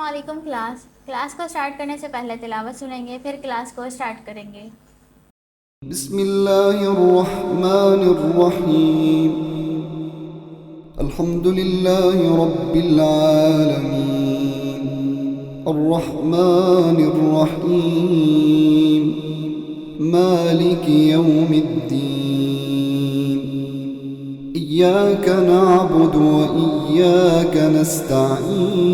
अस्सलामुअलैकुम class class को start करने से पहले तिलावत सुनेंगे, फिर क्लास को स्टार्ट करेंगे। बिस्मिल्लाहिर्रहमानिर्रहीम। अल्हम्दुलिल्लाहि रब्बिल आलमीन। अर्रहमानिर्रहीम। मालिकि यौमिद्दीन। इय्याक नअबुदु व इय्याक नस्तईन।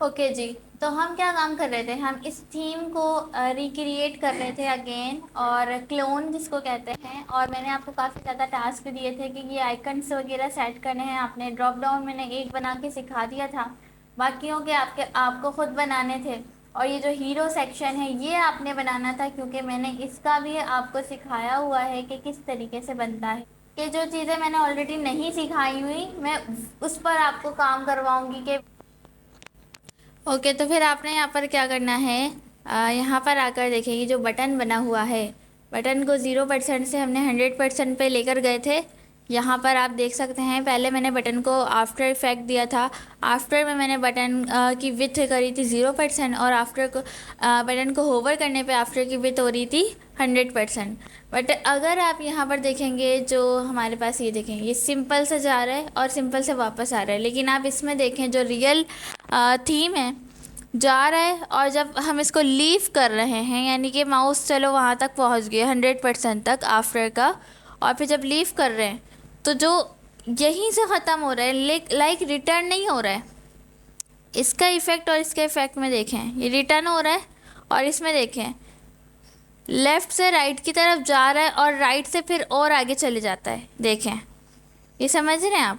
ओके जी, तो हम क्या काम कर रहे थे, हम इस थीम को रिक्रिएट कर रहे थे अगेन, और क्लोन जिसको कहते हैं। और मैंने आपको काफ़ी ज़्यादा टास्क दिए थे कि ये आइकन्स वगैरह सेट करने हैं। आपने ड्रॉप डाउन मैंने एक बना के सिखा दिया था, बाकियों के आपको खुद बनाने थे। और ये जो हीरो सेक्शन है ये आपने बनाना था, क्योंकि मैंने इसका भी आपको सिखाया हुआ है कि किस तरीके से बनता है। कि जो चीज़ें मैंने ऑलरेडी नहीं सिखाई हुई मैं उस पर आपको काम करवाऊँगी कि ओके। तो फिर आपने यहाँ पर क्या करना है, यहाँ पर आकर देखेंगे जो बटन बना हुआ है, बटन को 0% से हमने 100% पे लेकर गए थे। यहाँ पर आप देख सकते हैं, पहले मैंने बटन को आफ्टर इफेक्ट दिया था। आफ्टर में मैंने बटन की विड्थ करी थी 0%, और आफ्टर को बटन को होवर करने पे आफ्टर की विड्थ हो रही थी 100%। बट अगर आप यहाँ पर देखेंगे जो हमारे पास ये देखें, ये सिंपल से जा रहा है और सिंपल से वापस आ रहा है। लेकिन आप इसमें देखें जो रियल थीम है जा रहा है, और जब हम इसको लीव कर रहे हैं यानी कि माउस चलो वहाँ तक पहुँच गया 100% तक आफ्टर का, और फिर जब लीव कर रहे हैं तो जो यहीं से ख़त्म हो रहा है लाइक रिटर्न नहीं हो रहा है। इसका इफ़ेक्ट और इसके इफ़ेक्ट में देखें, ये रिटर्न हो रहा है, और इसमें देखें लेफ़्ट से राइट की तरफ जा रहा है और राइट से फिर और आगे चले जाता है। देखें, ये समझ रहे हैं आप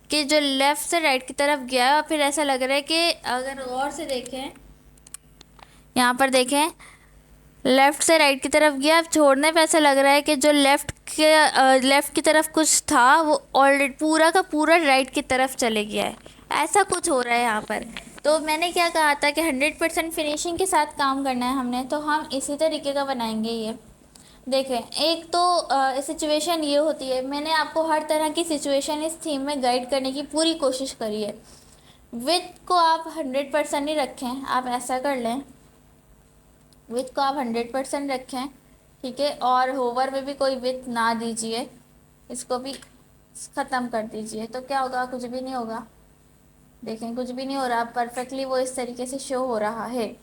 कि जो लेफ़्ट से राइट की तरफ गया और फिर ऐसा लग रहा है कि अगर गौर से देखें, यहाँ पर देखें लेफ़्ट से राइट की तरफ गया, अब छोड़ने पे ऐसा लग रहा है कि जो लेफ़्ट की तरफ कुछ था वो ऑलरेडी पूरा का पूरा राइट की तरफ चले गया है। ऐसा कुछ हो रहा है यहाँ पर। तो मैंने क्या कहा था कि 100% फिनिशिंग के साथ काम करना है हमने, तो हम इसी तरीके का बनाएंगे। ये देखें, एक तो सिचुएशन ये होती है, मैंने आपको हर तरह की सिचुएशन इस थीम में गाइड करने की पूरी कोशिश करी है। विथ को आप 100% ही रखें, आप ऐसा कर लें, विथ को आप 100% रखें, ठीक है। और होवर में भी कोई विथ ना दीजिए, इसको भी ख़त्म कर दीजिए। तो क्या होगा, कुछ भी नहीं होगा। देखें, कुछ भी नहीं हो रहा, परफेक्टली वो इस तरीके से शो हो रहा है।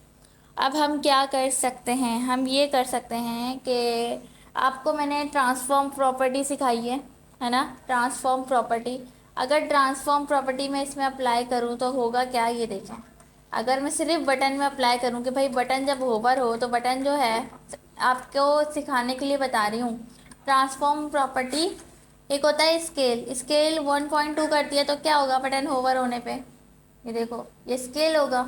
अब हम क्या कर सकते हैं, हम ये कर सकते हैं कि आपको मैंने ट्रांसफॉर्म प्रॉपर्टी सिखाई है ना, ट्रांसफॉर्म प्रॉपर्टी। अगर ट्रांसफॉर्म प्रॉपर्टी में इसमें अप्लाई करूँ तो होगा क्या, ये देखें। अगर मैं सिर्फ बटन में अप्लाई करूँ कि भाई बटन जब होवर हो, तो बटन जो है आपको सिखाने के लिए बता रही हूँ। ट्रांसफॉर्म प्रॉपर्टी एक होता है स्केल, स्केल 1.2 कर दिया तो क्या होगा बटन होवर होने पे, ये देखो ये स्केल होगा,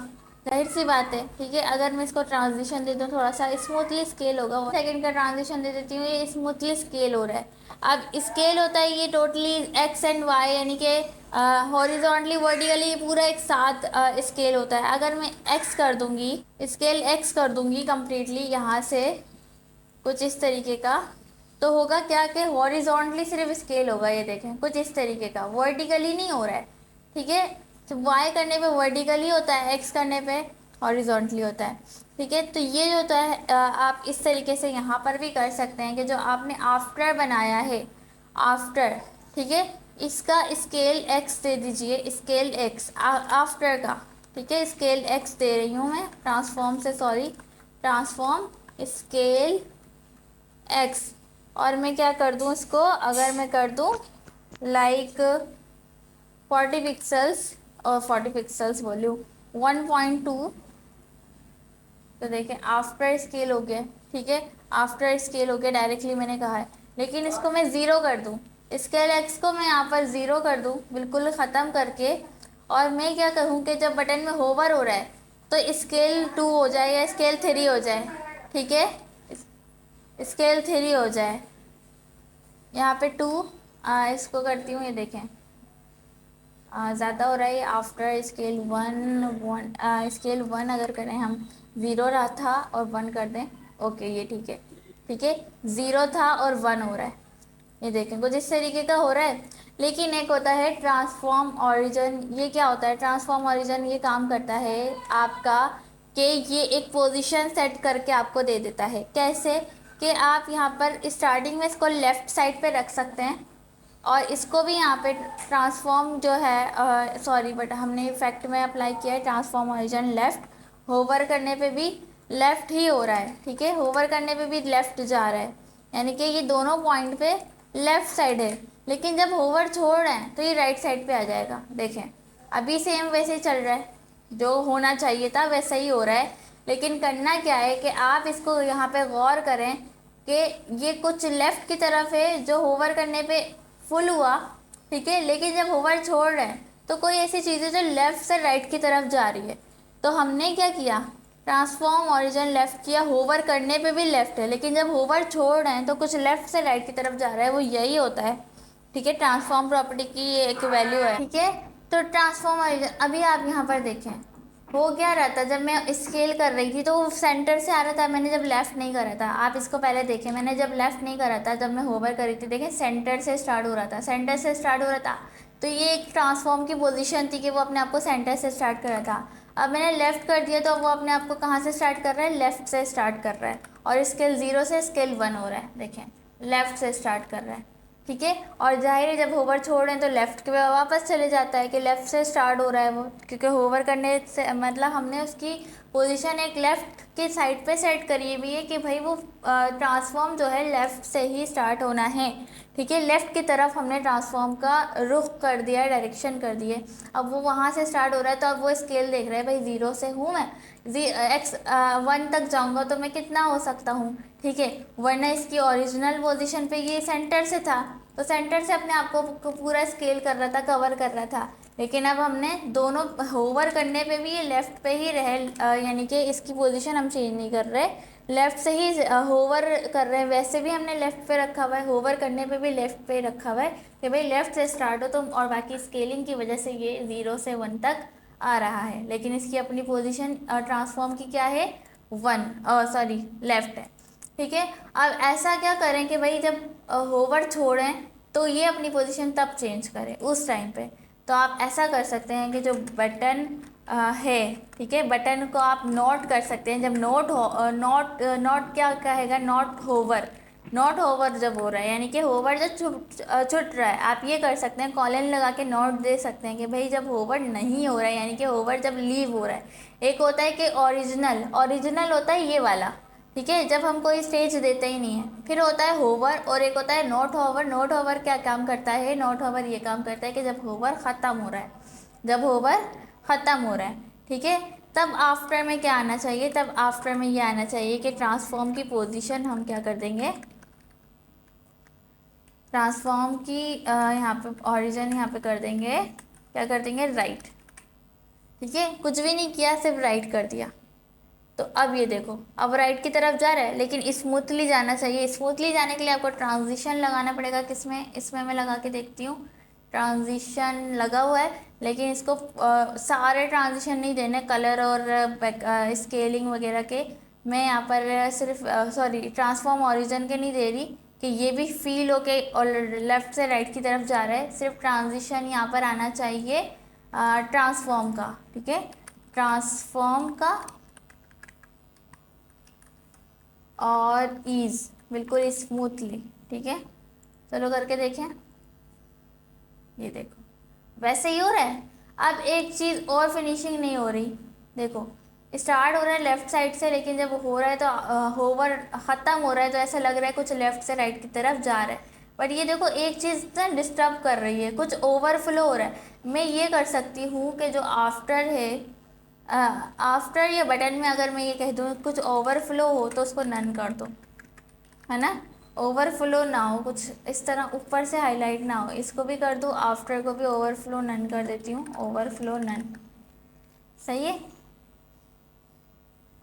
जाहिर सी बात है, ठीक है। अगर मैं इसको ट्रांजिशन दे दूँ थोड़ा सा स्मूथली स्केल होगा, 1 सेकंड का ट्रांजिशन दे देती हूँ, ये स्मूथली स्केल हो रहा है। अब स्केल होता है ये टोटली एक्स एंड वाई, यानी कि हॉरिजॉन्टली वर्टिकली पूरा एक साथ स्केल होता है। अगर मैं एक्स कर दूँगी, स्केल एक्स कर दूँगी कम्प्लीटली यहाँ से कुछ इस तरीके का, तो होगा क्या कि हॉरिजॉन्टली सिर्फ स्केल होगा, ये देखें कुछ इस तरीके का, वर्टिकली नहीं हो रहा है, ठीक है। तो वाई करने पे वर्टिकली होता है, एक्स करने पे हॉरिजॉन्टली होता है, ठीक है। तो ये जो होता है आप इस तरीके से यहाँ पर भी कर सकते हैं कि जो आपने आफ्टर बनाया है, आफ्टर, ठीक है, इसका स्केल एक्स दे दीजिए, स्केल एक्स आफ्टर का, ठीक है। स्केल एक्स दे रही हूँ मैं, ट्रांसफॉर्म से सॉरी, ट्रांसफॉर्म स्केल एक्स। और मैं क्या कर दूँ इसको, अगर मैं कर दूँ लाइक 40 पिक्सल्स, और 40 पिक्सल्स वॉल्यूम 1.2, तो देखें आफ्टर स्केल हो गया, ठीक है। आफ्टर स्केल हो गया डायरेक्टली मैंने कहा है। लेकिन इसको मैं ज़ीरो कर दूँ, स्केल एक्स को मैं यहाँ पर ज़ीरो कर दूँ बिल्कुल ख़त्म करके, और मैं क्या करूँ कि जब बटन में होवर हो रहा है तो स्केल 2 हो जाए या स्केल 3 हो जाए, ठीक है, स्केल 3 हो जाए। यहाँ पे 2 इसको करती हूँ, ये देखें ज़्यादा हो रहा है। आफ्टर स्केल 1 स्केल 1 अगर करें हम, 0 रहा था और 1 कर दें, ओके ये ठीक है, ठीक है। 0 था और 1 हो रहा है, ये देखें कुछ इस तरीके का हो रहा है। लेकिन एक होता है ट्रांसफॉर्म ओरिजिन। ये क्या होता है ट्रांसफॉर्म ओरिजिन? ये काम करता है आपका कि ये एक पोजीशन सेट करके आपको दे देता है। कैसे? कि आप यहाँ पर स्टार्टिंग में इसको लेफ़्ट साइड पे रख सकते हैं और इसको भी यहाँ पे ट्रांसफॉर्म जो है सॉरी बट हमने इफेक्ट में अप्लाई किया है ट्रांसफॉर्म ओरिजिन लेफ़्ट। होवर करने पे भी लेफ़्ट ही हो रहा है, ठीक है। होवर करने पे भी लेफ़्ट जा रहा है, यानी कि ये दोनों पॉइंट पे लेफ़्ट साइड है। लेकिन जब होवर छोड़ रहे हैं तो ये राइट साइड पे आ जाएगा। देखें अभी सेम वैसे ही चल रहा है, जो होना चाहिए था वैसा ही हो रहा है। लेकिन करना क्या है कि आप इसको यहाँ पे गौर करें कि ये कुछ लेफ़्ट की तरफ है जो होवर करने पे फुल हुआ, ठीक है। लेकिन जब होवर छोड़ रहे हैं तो कोई ऐसी चीज़ है जो लेफ़्ट से राइट की तरफ जा रही है। तो हमने क्या किया, ट्रांसफॉर्म ओरिजिन लेफ़्ट किया। होवर करने पे भी लेफ़्ट है, लेकिन जब होवर छोड़ रहे हैं तो कुछ लेफ़्ट से राइट की तरफ जा रहा है, वो यही होता है, ठीक है। ट्रांसफॉर्म प्रॉपर्टी की ये एक वैल्यू है, ठीक है। तो ट्रांसफॉर्म ओरिजिन अभी आप यहाँ पर देखें हो क्या रहा था, जब मैं स्केल कर रही थी तो वो सेंटर से आ रहा था। मैंने जब लेफ़्ट नहीं करा था, आप इसको पहले देखें, मैंने जब लेफ़्ट नहीं करा था, जब मैं होवर करी थी, देखें सेंटर से स्टार्ट हो रहा था, सेंटर से स्टार्ट हो रहा था। तो ये एक ट्रांसफॉर्म की पोजीशन थी कि वो अपने आप को सेंटर से स्टार्ट कर रहा था। अब मैंने लेफ़्ट कर दिया तो वो अपने आप को कहाँ से स्टार्ट कर रहा है, लेफ़्ट से स्टार्ट कर रहा है। और स्केल 0 से स्केल 1 हो रहा है, देखें लेफ़्ट से स्टार्ट कर रहा है, ठीक है। और जाहिर है जब होवर छोड़ रहे हैं तो लेफ़्ट के वापस चले जाता है कि लेफ़्ट से स्टार्ट हो रहा है वो, क्योंकि होवर करने से मतलब हमने उसकी पोजीशन एक लेफ़्ट की साइड पे सेट करी हुई है कि भाई वो ट्रांसफॉर्म जो है लेफ़्ट से ही स्टार्ट होना है, ठीक है। लेफ़्ट की तरफ हमने ट्रांसफॉर्म का रुख कर दिया है, डायरेक्शन कर दी है। अब वो वहाँ से स्टार्ट हो रहा है तो अब वो स्केल देख रहा है, भाई 0 से हूँ मैं, एक्स 1 तक जाऊँगा तो मैं कितना हो सकता हूँ, ठीक है। वरना इसकी ओरिजिनल पोजीशन पे ये सेंटर से था, तो सेंटर से अपने आप को पूरा स्केल कर रहा था, कवर कर रहा था। लेकिन अब हमने दोनों होवर करने पे भी ये लेफ़्ट पे ही रहे, यानी कि इसकी पोजीशन हम चेंज नहीं कर रहे, लेफ़्ट से ही होवर कर रहे हैं। वैसे भी हमने लेफ़्ट पे रखा हुआ है, होवर करने पे भी लेफ़्ट पे रखा हुआ है कि भाई लेफ़्ट से स्टार्ट हो तो, और बाकी स्केलिंग की वजह से ये 0 से 1 तक आ रहा है। लेकिन इसकी अपनी पोजीशन ट्रांसफॉर्म की क्या है, 1 सॉरी लेफ़्ट है, ठीक है। अब ऐसा क्या करें कि भाई जब होवर छोड़ें तो ये अपनी पोजीशन तब चेंज करें उस टाइम पे। तो आप ऐसा कर सकते हैं कि जो बटन है, ठीक है, बटन को आप नोट कर सकते हैं। जब नोट हो नोट नोट क्या कहेगा, नॉट होवर, नॉट होवर जब हो रहा है, यानी कि होवर जब छुट रहा है, आप ये कर सकते हैं कॉलन लगा के नोट दे सकते हैं कि भाई जब होवर नहीं हो रहा है, यानी कि होवर जब लीव हो रहा है। एक होता है कि ओरिजिनल, ओरिजिनल होता है ये वाला, ठीक है, जब हम कोई स्टेज देते ही नहीं है। फिर होता है होवर और एक होता है नोट होवर। नोट होवर क्या काम करता है, नोट होवर ये काम करता है कि जब होवर ख़त्म हो रहा है, जब होवर ख़त्म हो रहा है, ठीक है, तब आफ्टर में क्या आना चाहिए, तब आफ्टर में ये आना चाहिए कि ट्रांसफॉर्म की पोजीशन हम क्या कर देंगे, ट्रांसफॉर्म की यहाँ पे ओरिजिन यहाँ पे कर देंगे, क्या कर देंगे, राइट, ठीक है। कुछ भी नहीं किया, सिर्फ राइट कर दिया। तो अब ये देखो अब राइट की तरफ जा रहा है, लेकिन स्मूथली जाना चाहिए। स्मूथली जाने के लिए आपको ट्रांजिशन लगाना पड़ेगा। किसमें, इसमें मैं लगा के देखती हूँ, ट्रांजिशन लगा हुआ है, लेकिन इसको सारे ट्रांजिशन नहीं देने, कलर और स्केलिंग वगैरह के। मैं यहाँ पर सिर्फ सॉरी ट्रांसफॉर्म ओरिजिन के नहीं दे रही कि ये भी फील हो के और लेफ़्ट से राइट की तरफ जा रहा है। सिर्फ ट्रांजिशन यहाँ पर आना चाहिए ट्रांसफॉर्म का, ठीक है, ट्रांसफॉर्म का और ईज़ बिल्कुल स्मूथली, ठीक है। चलो करके देखें, ये देखो वैसे ही हो रहा है। अब एक चीज़ और फिनिशिंग नहीं हो रही, देखो स्टार्ट हो रहा है लेफ़्ट साइड से, लेकिन जब हो रहा है तो होवर ख़त्म हो रहा है तो ऐसा लग रहा है कुछ लेफ़्ट से राइट की तरफ जा रहा है। बट ये देखो एक चीज़ ना डिस्टर्ब कर रही है, कुछ ओवरफ्लो हो रहा है। मैं ये कर सकती हूँ कि जो आफ्टर है, आफ्टर ये बटन में अगर मैं ये कह दूँ कुछ ओवरफ्लो हो तो उसको नन कर दो, है ना, ओवरफ्लो ना हो, कुछ इस तरह ऊपर से हाईलाइट ना हो, इसको भी कर दूँ, आफ्टर को भी ओवरफ्लो नन कर देती हूँ, ओवरफ्लो नन, सही है।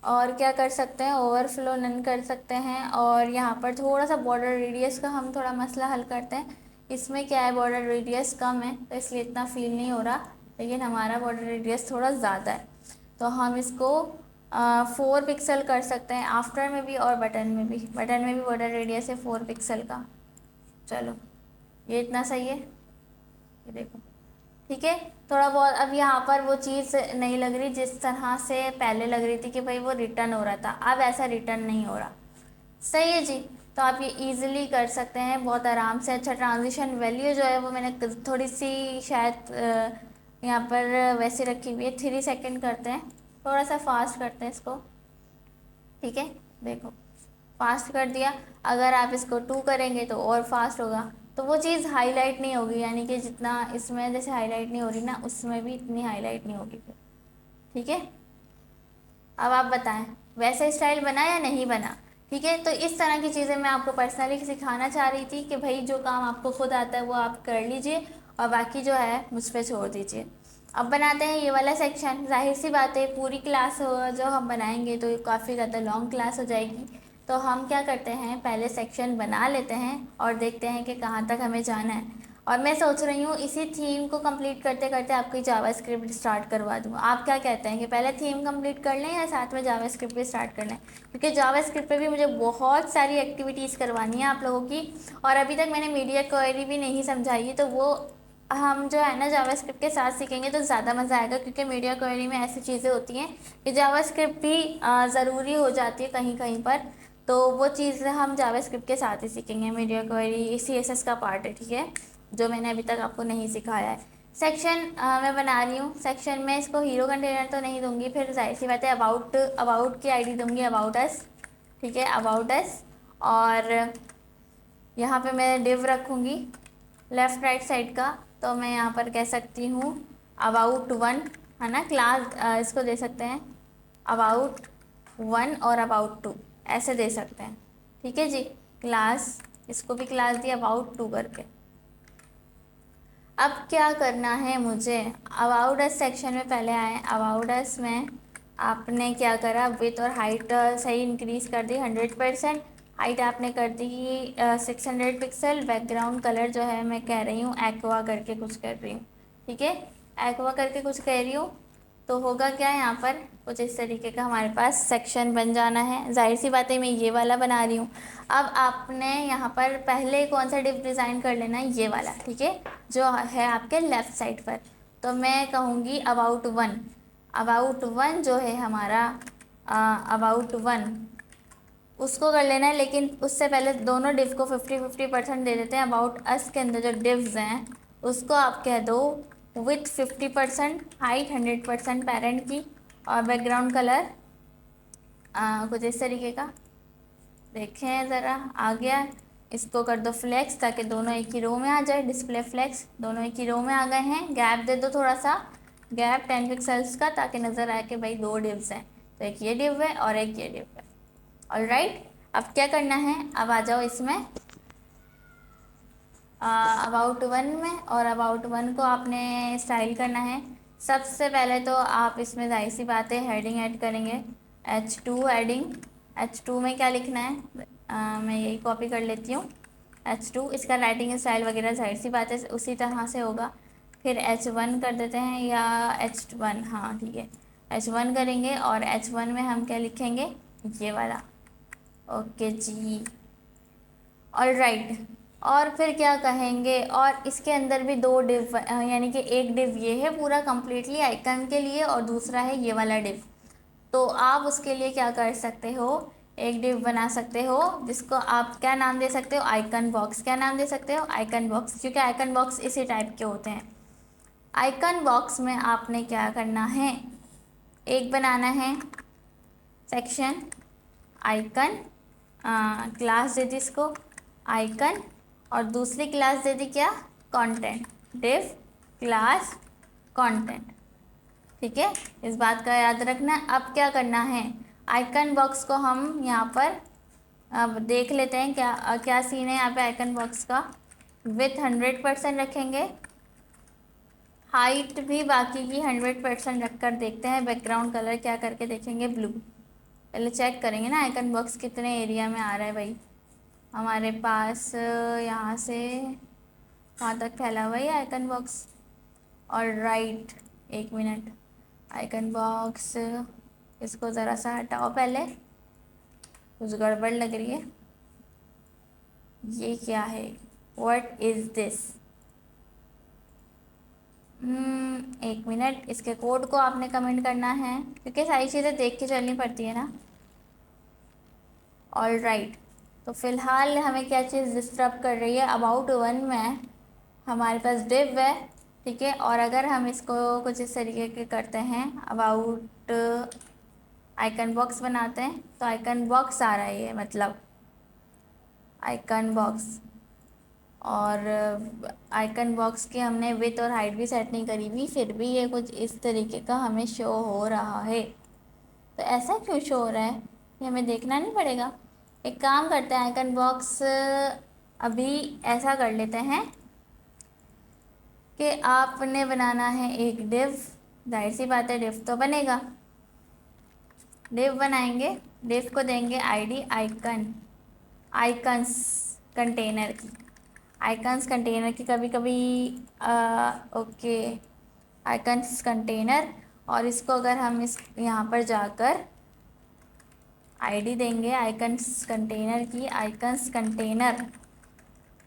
और क्या कर सकते हैं, ओवरफ्लो नन कर सकते हैं। और यहाँ पर थोड़ा सा बॉर्डर रेडियस का हम थोड़ा मसला हल करते हैं। इसमें क्या है, बॉर्डर रेडियस कम है तो इसलिए इतना फील नहीं हो रहा, लेकिन हमारा बॉर्डर रेडियस थोड़ा ज़्यादा है, तो हम इसको 4 पिक्सल कर सकते हैं आफ्टर में भी और बटन में भी। बटन में भी बॉर्डर रेडियस है 4 पिक्सल का। चलो ये इतना सही है, ये देखो ठीक है। थोड़ा बहुत अब यहाँ पर वो चीज़ नहीं लग रही जिस तरह से पहले लग रही थी कि भाई वो रिटर्न हो रहा था, अब ऐसा रिटर्न नहीं हो रहा। सही है जी। तो आप ये इजीली कर सकते हैं बहुत आराम से। अच्छा, ट्रांजिशन वैल्यू जो है वो मैंने थोड़ी सी शायद यहाँ पर वैसे रखी हुई है, 3 सेकेंड करते हैं, थोड़ा सा फास्ट करते हैं इसको, ठीक है। देखो फास्ट कर दिया, अगर आप इसको 2 करेंगे तो और फास्ट होगा, तो वो चीज़ हाईलाइट नहीं होगी, यानी कि जितना इसमें जैसे हाईलाइट नहीं हो रही ना, उसमें भी इतनी हाईलाइट नहीं होगी फिर, ठीक है। अब आप बताएं वैसे स्टाइल बना या नहीं बना, ठीक है। तो इस तरह की चीज़ें मैं आपको पर्सनली सिखाना चाह रही थी कि भाई जो काम आपको खुद आता है वो आप कर लीजिए और बाकी जो है मुझ पर छोड़ दीजिए। अब बनाते हैं ये वाला सेक्शन। जाहिर सी बात है पूरी क्लास जो हम बनाएंगे तो काफ़ी ज़्यादा लॉन्ग क्लास हो जाएगी, तो हम क्या करते हैं पहले सेक्शन बना लेते हैं और देखते हैं कि कहाँ तक हमें जाना है। और मैं सोच रही हूँ इसी थीम को कंप्लीट करते करते आपकी जावास्क्रिप्ट स्टार्ट करवा दूँ। आप क्या कहते हैं कि पहले थीम कंप्लीट कर लें या साथ में जावास्क्रिप्ट भी स्टार्ट कर लें, क्योंकि जावास्क्रिप्ट पे भी मुझे बहुत सारी एक्टिविटीज़ करवानी है आप लोगों की, और अभी तक मैंने मीडिया क्वेरी भी नहीं समझाई है, तो वो हम जो है ना जावास्क्रिप्ट के साथ सीखेंगे तो ज़्यादा मज़ा आएगा, क्योंकि मीडिया क्वेरी में ऐसी चीज़ें होती हैं कि जावास्क्रिप्ट भी ज़रूरी हो जाती है कहीं कहीं पर, तो वो चीज़ हम जावास्क्रिप्ट के साथ ही सीखेंगे। मीडिया क्वेरी CSS का पार्ट है, ठीक है, जो मैंने अभी तक आपको नहीं सिखाया है। सेक्शन मैं बना रही हूँ, सेक्शन में इसको हीरो कंटेनर तो नहीं दूंगी, फिर जाहिर सी बात है अबाउट की आईडी दूंगी, अबाउट अस, ठीक है, अबाउट अस। और यहाँ पे मैं डिव रखूँगी लेफ़्ट राइट साइड का, तो मैं यहाँ पर कह सकती हूँ अबाउट 1, है ना, क्लास इसको दे सकते हैं अबाउट 1 और अबाउट 2, ऐसे दे सकते हैं, ठीक है जी। क्लास, इसको भी क्लास दिया अबाउट 2 करके। अब क्या करना है मुझे, अबाउट अस सेक्शन में पहले आए, अबाउट अस में आपने क्या करा, विथ और हाइट सही इंक्रीज़ कर दी 100%, हाइट आपने कर दी 600 पिक्सल। बैकग्राउंड कलर जो है मैं कह रही हूँ एक्वा करके कुछ कर रही हूँ, ठीक है, एक्वा करके कुछ कह रही हूँ। तो होगा क्या, यहाँ पर कुछ इस तरीके का हमारे पास सेक्शन बन जाना है। जाहिर सी बात है मैं ये वाला बना रही हूँ। अब आपने यहाँ पर पहले कौन सा डिव डिज़ाइन कर लेना है, ये वाला, ठीक है, जो है आपके लेफ़्ट साइड पर। तो मैं कहूँगी अबाउट 1 जो है हमारा अबाउट 1 उसको कर लेना है, लेकिन उससे पहले दोनों डिव को 50-50% दे देते हैं। अबाउट अस के अंदर जो डिव्स हैं उसको आप कह दो विथ 50%, हाइट 100% पेरेंट की, और बैकग्राउंड कलर कुछ इस तरीके का, देखें ज़रा आ गया। इसको कर दो फ्लेक्स ताकि दोनों एक ही रो में आ जाए, डिस्प्ले फ्लेक्स, दोनों एक ही रो में आ गए हैं। गैप दे दो थोड़ा सा, गैप 10 पिक्सल्स का, ताकि नज़र आए कि भाई 2 डिव्स हैं, तो एक ये डिव है और एक ये डिव है। ऑलराइट, अब क्या करना है, अब आ जाओ इसमें अबाउट 1 में, और अबाउट 1 को आपने स्टाइल करना है। सबसे पहले तो आप इसमें जाहिर सी बात है हेडिंग ऐड करेंगे, H2 हेडिंग। H2 में क्या लिखना है, मैं यही कॉपी कर लेती हूँ, H2। इसका राइटिंग स्टाइल वगैरह जाहिर सी बात है उसी तरह से होगा। फिर H1 कर देते हैं, या H1, हाँ ठीक है, H1 करेंगे, और H1 में हम क्या लिखेंगे, ये वाला, ओके जी, ऑलराइट। और फिर क्या कहेंगे, और इसके अंदर भी 2 डिव, यानी कि एक डिव ये है पूरा कंप्लीटली आइकन के लिए, और दूसरा है ये वाला डिव। तो आप उसके लिए क्या कर सकते हो, एक डिव बना सकते हो जिसको आप क्या नाम दे सकते हो, आइकन बॉक्स। क्या नाम दे सकते हो, आइकन बॉक्स, क्योंकि आइकन बॉक्स इसी टाइप के होते हैं। आइकन बॉक्स में आपने क्या करना है, एक बनाना है सेक्शन आइकन, क्लास दे दी इसको आइकन, और दूसरी क्लास दे दी क्या, कंटेंट, डिव क्लास कंटेंट, ठीक है, इस बात का याद रखना। अब क्या करना है, आइकन बॉक्स को हम यहाँ पर अब देख लेते हैं क्या क्या सीन है यहाँ पे आइकन बॉक्स का। विथ 100% रखेंगे, हाइट भी बाकी की 100% रख कर देखते हैं। बैकग्राउंड कलर क्या करके देखेंगे, ब्लू, पहले चेक करेंगे ना आइकन बॉक्स कितने एरिया में आ रहा है भाई। हमारे पास यहाँ से कहाँ तक फैला हुआ है आइकन बॉक्स। और राइट, एक मिनट, आइकन बॉक्स इसको ज़रा सा हटाओ पहले, कुछ गड़बड़ लग रही है। ये क्या है, व्हाट इज़ दिस? एक मिनट, इसके कोड को आपने कमेंट करना है क्योंकि सारी चीज़ें देख के चलनी पड़ती है ना। ऑल राइट, तो फ़िलहाल हमें क्या चीज़ डिस्टर्ब कर रही है, अबाउट वन में हमारे पास डिव है, ठीक है। और अगर हम इसको कुछ इस तरीके के करते हैं, अबाउट आइकन बॉक्स बनाते हैं, तो आइकन बॉक्स आ रहा है ये, मतलब आइकन बॉक्स। और आइकन बॉक्स की हमने विड्थ और हाइट भी सेट नहीं करी हुई, फिर भी ये कुछ इस तरीके का हमें शो हो रहा है। तो ऐसा क्यों शो हो रहा है, ये हमें देखना नहीं पड़ेगा। एक काम करते हैं, आइकन बॉक्स अभी ऐसा कर लेते हैं कि आपने बनाना है एक डिव, जाहिर सी बात है डिव तो बनेगा। डिव बनाएंगे, डिव को देंगे आईडी आइकन, आइकन्स कंटेनर की, आइकन्स कंटेनर की कभी कभी ओके, आइकन्स कंटेनर। और इसको अगर हम इस यहाँ पर जाकर आईडी देंगे आइकन्स कंटेनर की, आइकन्स कंटेनर।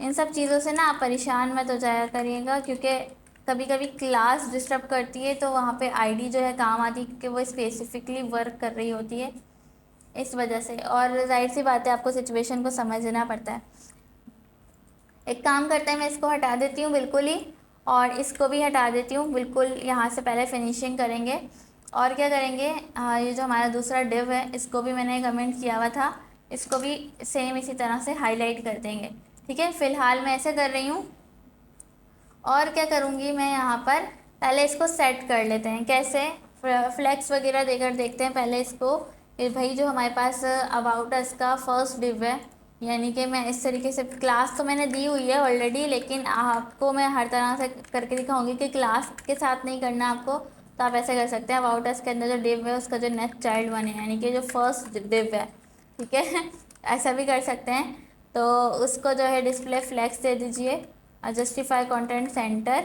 इन सब चीज़ों से ना आप परेशान मत हो जाया करिएगा क्योंकि कभी कभी क्लास डिस्टर्ब करती है, तो वहाँ पे आईडी जो है काम आती है क्योंकि वो स्पेसिफिकली वर्क कर रही होती है इस वजह से। और जाहिर सी बात है आपको सिचुएशन को समझना पड़ता है। एक काम करते हैं, मैं इसको हटा देती हूँ बिल्कुल ही, और इसको भी हटा देती हूँ बिल्कुल। यहाँ से पहले फिनिशिंग करेंगे और क्या करेंगे, ये जो हमारा दूसरा डिव है इसको भी मैंने कमेंट किया हुआ था, इसको भी सेम इसी तरह से हाईलाइट कर देंगे, ठीक है। फ़िलहाल मैं ऐसे कर रही हूँ। और क्या करूँगी मैं यहाँ पर, पहले इसको सेट कर लेते हैं कैसे, फ्लैक्स वगैरह देकर देखते हैं पहले इसको। कि भाई जो हमारे पास अबाउट अस का फर्स्ट डिव है, यानी कि मैं इस तरीके से, क्लास तो मैंने दी हुई है ऑलरेडी, लेकिन आपको मैं हर तरह से करके दिखाऊंगी कि क्लास के साथ नहीं करना आपको, तो आप ऐसे कर सकते हैं। अबाउट अस के अंदर जो डिव है उसका जो नेक्स्ट चाइल्ड वन है, यानी कि जो फर्स्ट डिव है, ठीक है ऐसा भी कर सकते हैं। तो उसको जो है डिस्प्ले फ्लैक्स दे दीजिए, justify content center,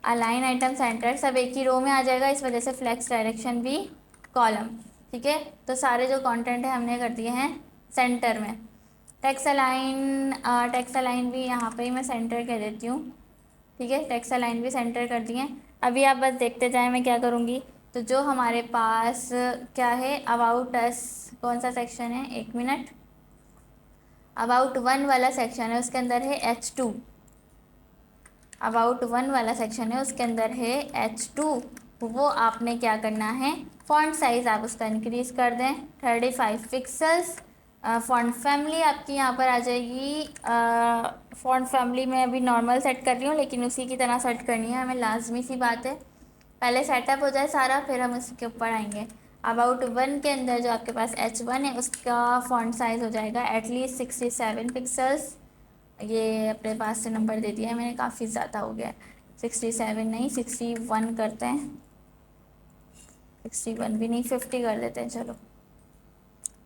align item centre, सब एक ही रो में आ जाएगा, इस वजह से फ्लैक्स डायरेक्शन भी कॉलम, ठीक है। तो सारे जो कंटेंट है हमने कर दिए हैं सेंटर में। टेक्स्ट अलाइन, टेक्स्ट अलाइन भी यहाँ पे ही मैं सेंटर कह देती हूँ, ठीक है। टेक्स्ट अलाइन भी सेंटर कर दिए। अभी आप बस देखते जाएं मैं क्या करूँगी। तो जो हमारे पास क्या है, अबाउट अस कौन सा सेक्शन है, एक मिनट, अबाउट वन वाला सेक्शन है, उसके अंदर है H2, अबाउट वन वाला सेक्शन है उसके अंदर है H2। वो आपने क्या करना है, फॉन्ट साइज़ आप उसका इंक्रीज़ कर दें 35 पिक्सल्स। फॉन्ट फैमिली आपकी यहाँ पर आ जाएगी, फॉन्ट फैमिली मैं अभी नॉर्मल सेट कर रही हूँ, लेकिन उसी की तरह सेट करनी है हमें, लाजमी सी बात है। पहले सेटअप हो जाए सारा, फिर हम उसके ऊपर आएंगे। अबाउट वन के अंदर जो आपके पास H1 है उसका फॉन्ट साइज़ हो जाएगा एटलीस्ट 67 पिक्सल्स। ये अपने पास से नंबर दे दिया है मैंने, काफ़ी ज़्यादा हो गया है, 67 नहीं 61 करते हैं, 61 भी नहीं 50 कर लेते हैं, चलो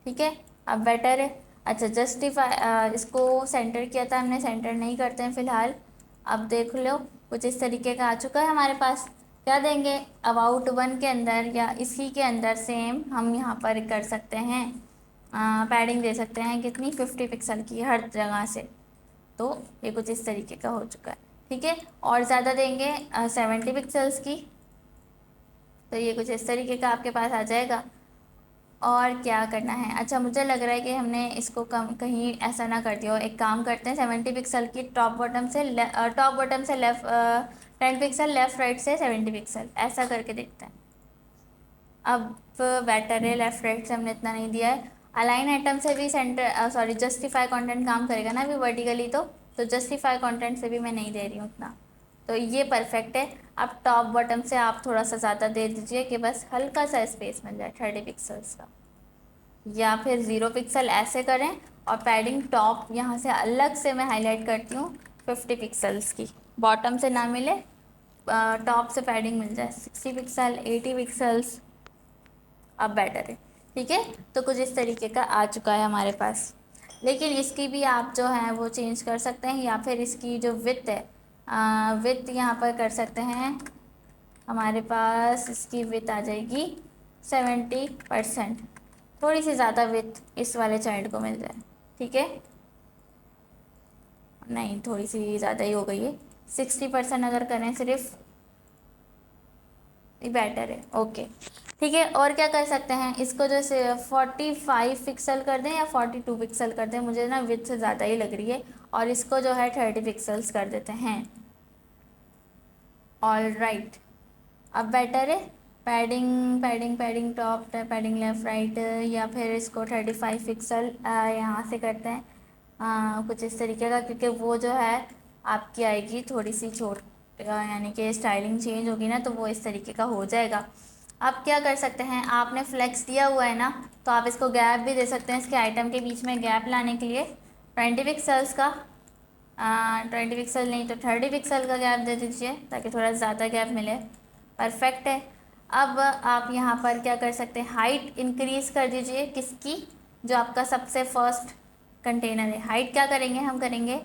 ठीक है, अब बेटर है। अच्छा, जस्टिफाई, इसको सेंटर किया था हमने, सेंटर नहीं करते हैं फ़िलहाल। अब देख लो कुछ इस तरीके का आ चुका है हमारे पास। क्या देंगे, अबाउट वन के अंदर या इसी के अंदर सेम हम यहाँ पर कर सकते हैं, पैडिंग दे सकते हैं कितनी, 50 पिक्सल की हर जगह से। तो ये कुछ इस तरीके का हो चुका है, ठीक है। और ज़्यादा देंगे 70 पिक्सल्स की, तो ये कुछ इस तरीके का आपके पास आ जाएगा। और क्या करना है, अच्छा मुझे लग रहा है कि हमने इसको कम कहीं ऐसा ना कर दिया हो। एक काम करते हैं, 70 पिक्सल की टॉप बॉटम से लेफ़्ट 10 पिक्सल लेफ़्ट राइट से 70 पिक्सल, ऐसा करके देखते हैं। अब बेटर है, लेफ़्ट राइट से हमने इतना नहीं दिया है। अलाइन आइटम से भी सेंटर, सॉरी, जस्टिफाई कंटेंट काम करेगा ना अभी वर्टिकली, तो जस्टिफाई कंटेंट से भी मैं नहीं दे रही हूँ उतना, तो ये परफेक्ट है। अब टॉप बॉटम से आप थोड़ा सा ज़्यादा दे दीजिए कि बस हल्का सा स्पेस मिल जाए 30 पिक्सल्स का, या फिर 0 पिक्सल ऐसे करें। और पैडिंग टॉप यहाँ से अलग से मैं हाईलाइट करती हूँ 50 पिक्सल्स की, बॉटम से ना मिले, टॉप से पैडिंग मिल जाए 60 पिक्सल, 80 पिक्सल्स। अब बेटर है। ठीक है, तो कुछ इस तरीके का आ चुका है हमारे पास। लेकिन इसकी भी आप जो है वो चेंज कर सकते हैं, या फिर इसकी जो विथ है, विथ यहाँ पर कर सकते हैं। हमारे पास इसकी विथ आ जाएगी 70%, थोड़ी सी ज़्यादा विथ इस वाले चाइल्ड को मिल जाए। ठीक है, नहीं थोड़ी सी ज़्यादा ही हो गई है, 60% अगर करें सिर्फ, ये बेटर है। ओके, ठीक है। और क्या कर सकते हैं, इसको जैसे 45 पिक्सल कर दें या 42 पिक्सल कर दें, मुझे ना विथ से ज़्यादा ही लग रही है, और इसको जो है 30 पिक्सल्स कर देते हैं। ऑल राइट, अब बेटर है। Padding padding padding top, padding left right, या फिर इसको 35 पिक्सल यहाँ से करते हैं, कुछ इस तरीके का, क्योंकि वो जो है आपकी आएगी थोड़ी सी छोट, यानी कि स्टाइलिंग चेंज होगी ना, तो वो इस तरीके का हो जाएगा। आप क्या कर सकते हैं, आपने फ्लेक्स दिया हुआ है ना, तो आप इसको गैप भी दे सकते हैं। इसके आइटम के बीच में गैप लाने के लिए 20 पिक्सल्स का, 20 पिक्सल नहीं तो 30 पिक्सल का गैप दे दीजिए, ताकि थोड़ा ज़्यादा गैप मिले। परफेक्ट है। अब आप यहाँ पर क्या कर सकते हैं, हाइट इंक्रीज़ कर दीजिए किसकी, जो आपका सबसे फर्स्ट कंटेनर है। हाइट क्या करेंगे, हम करेंगे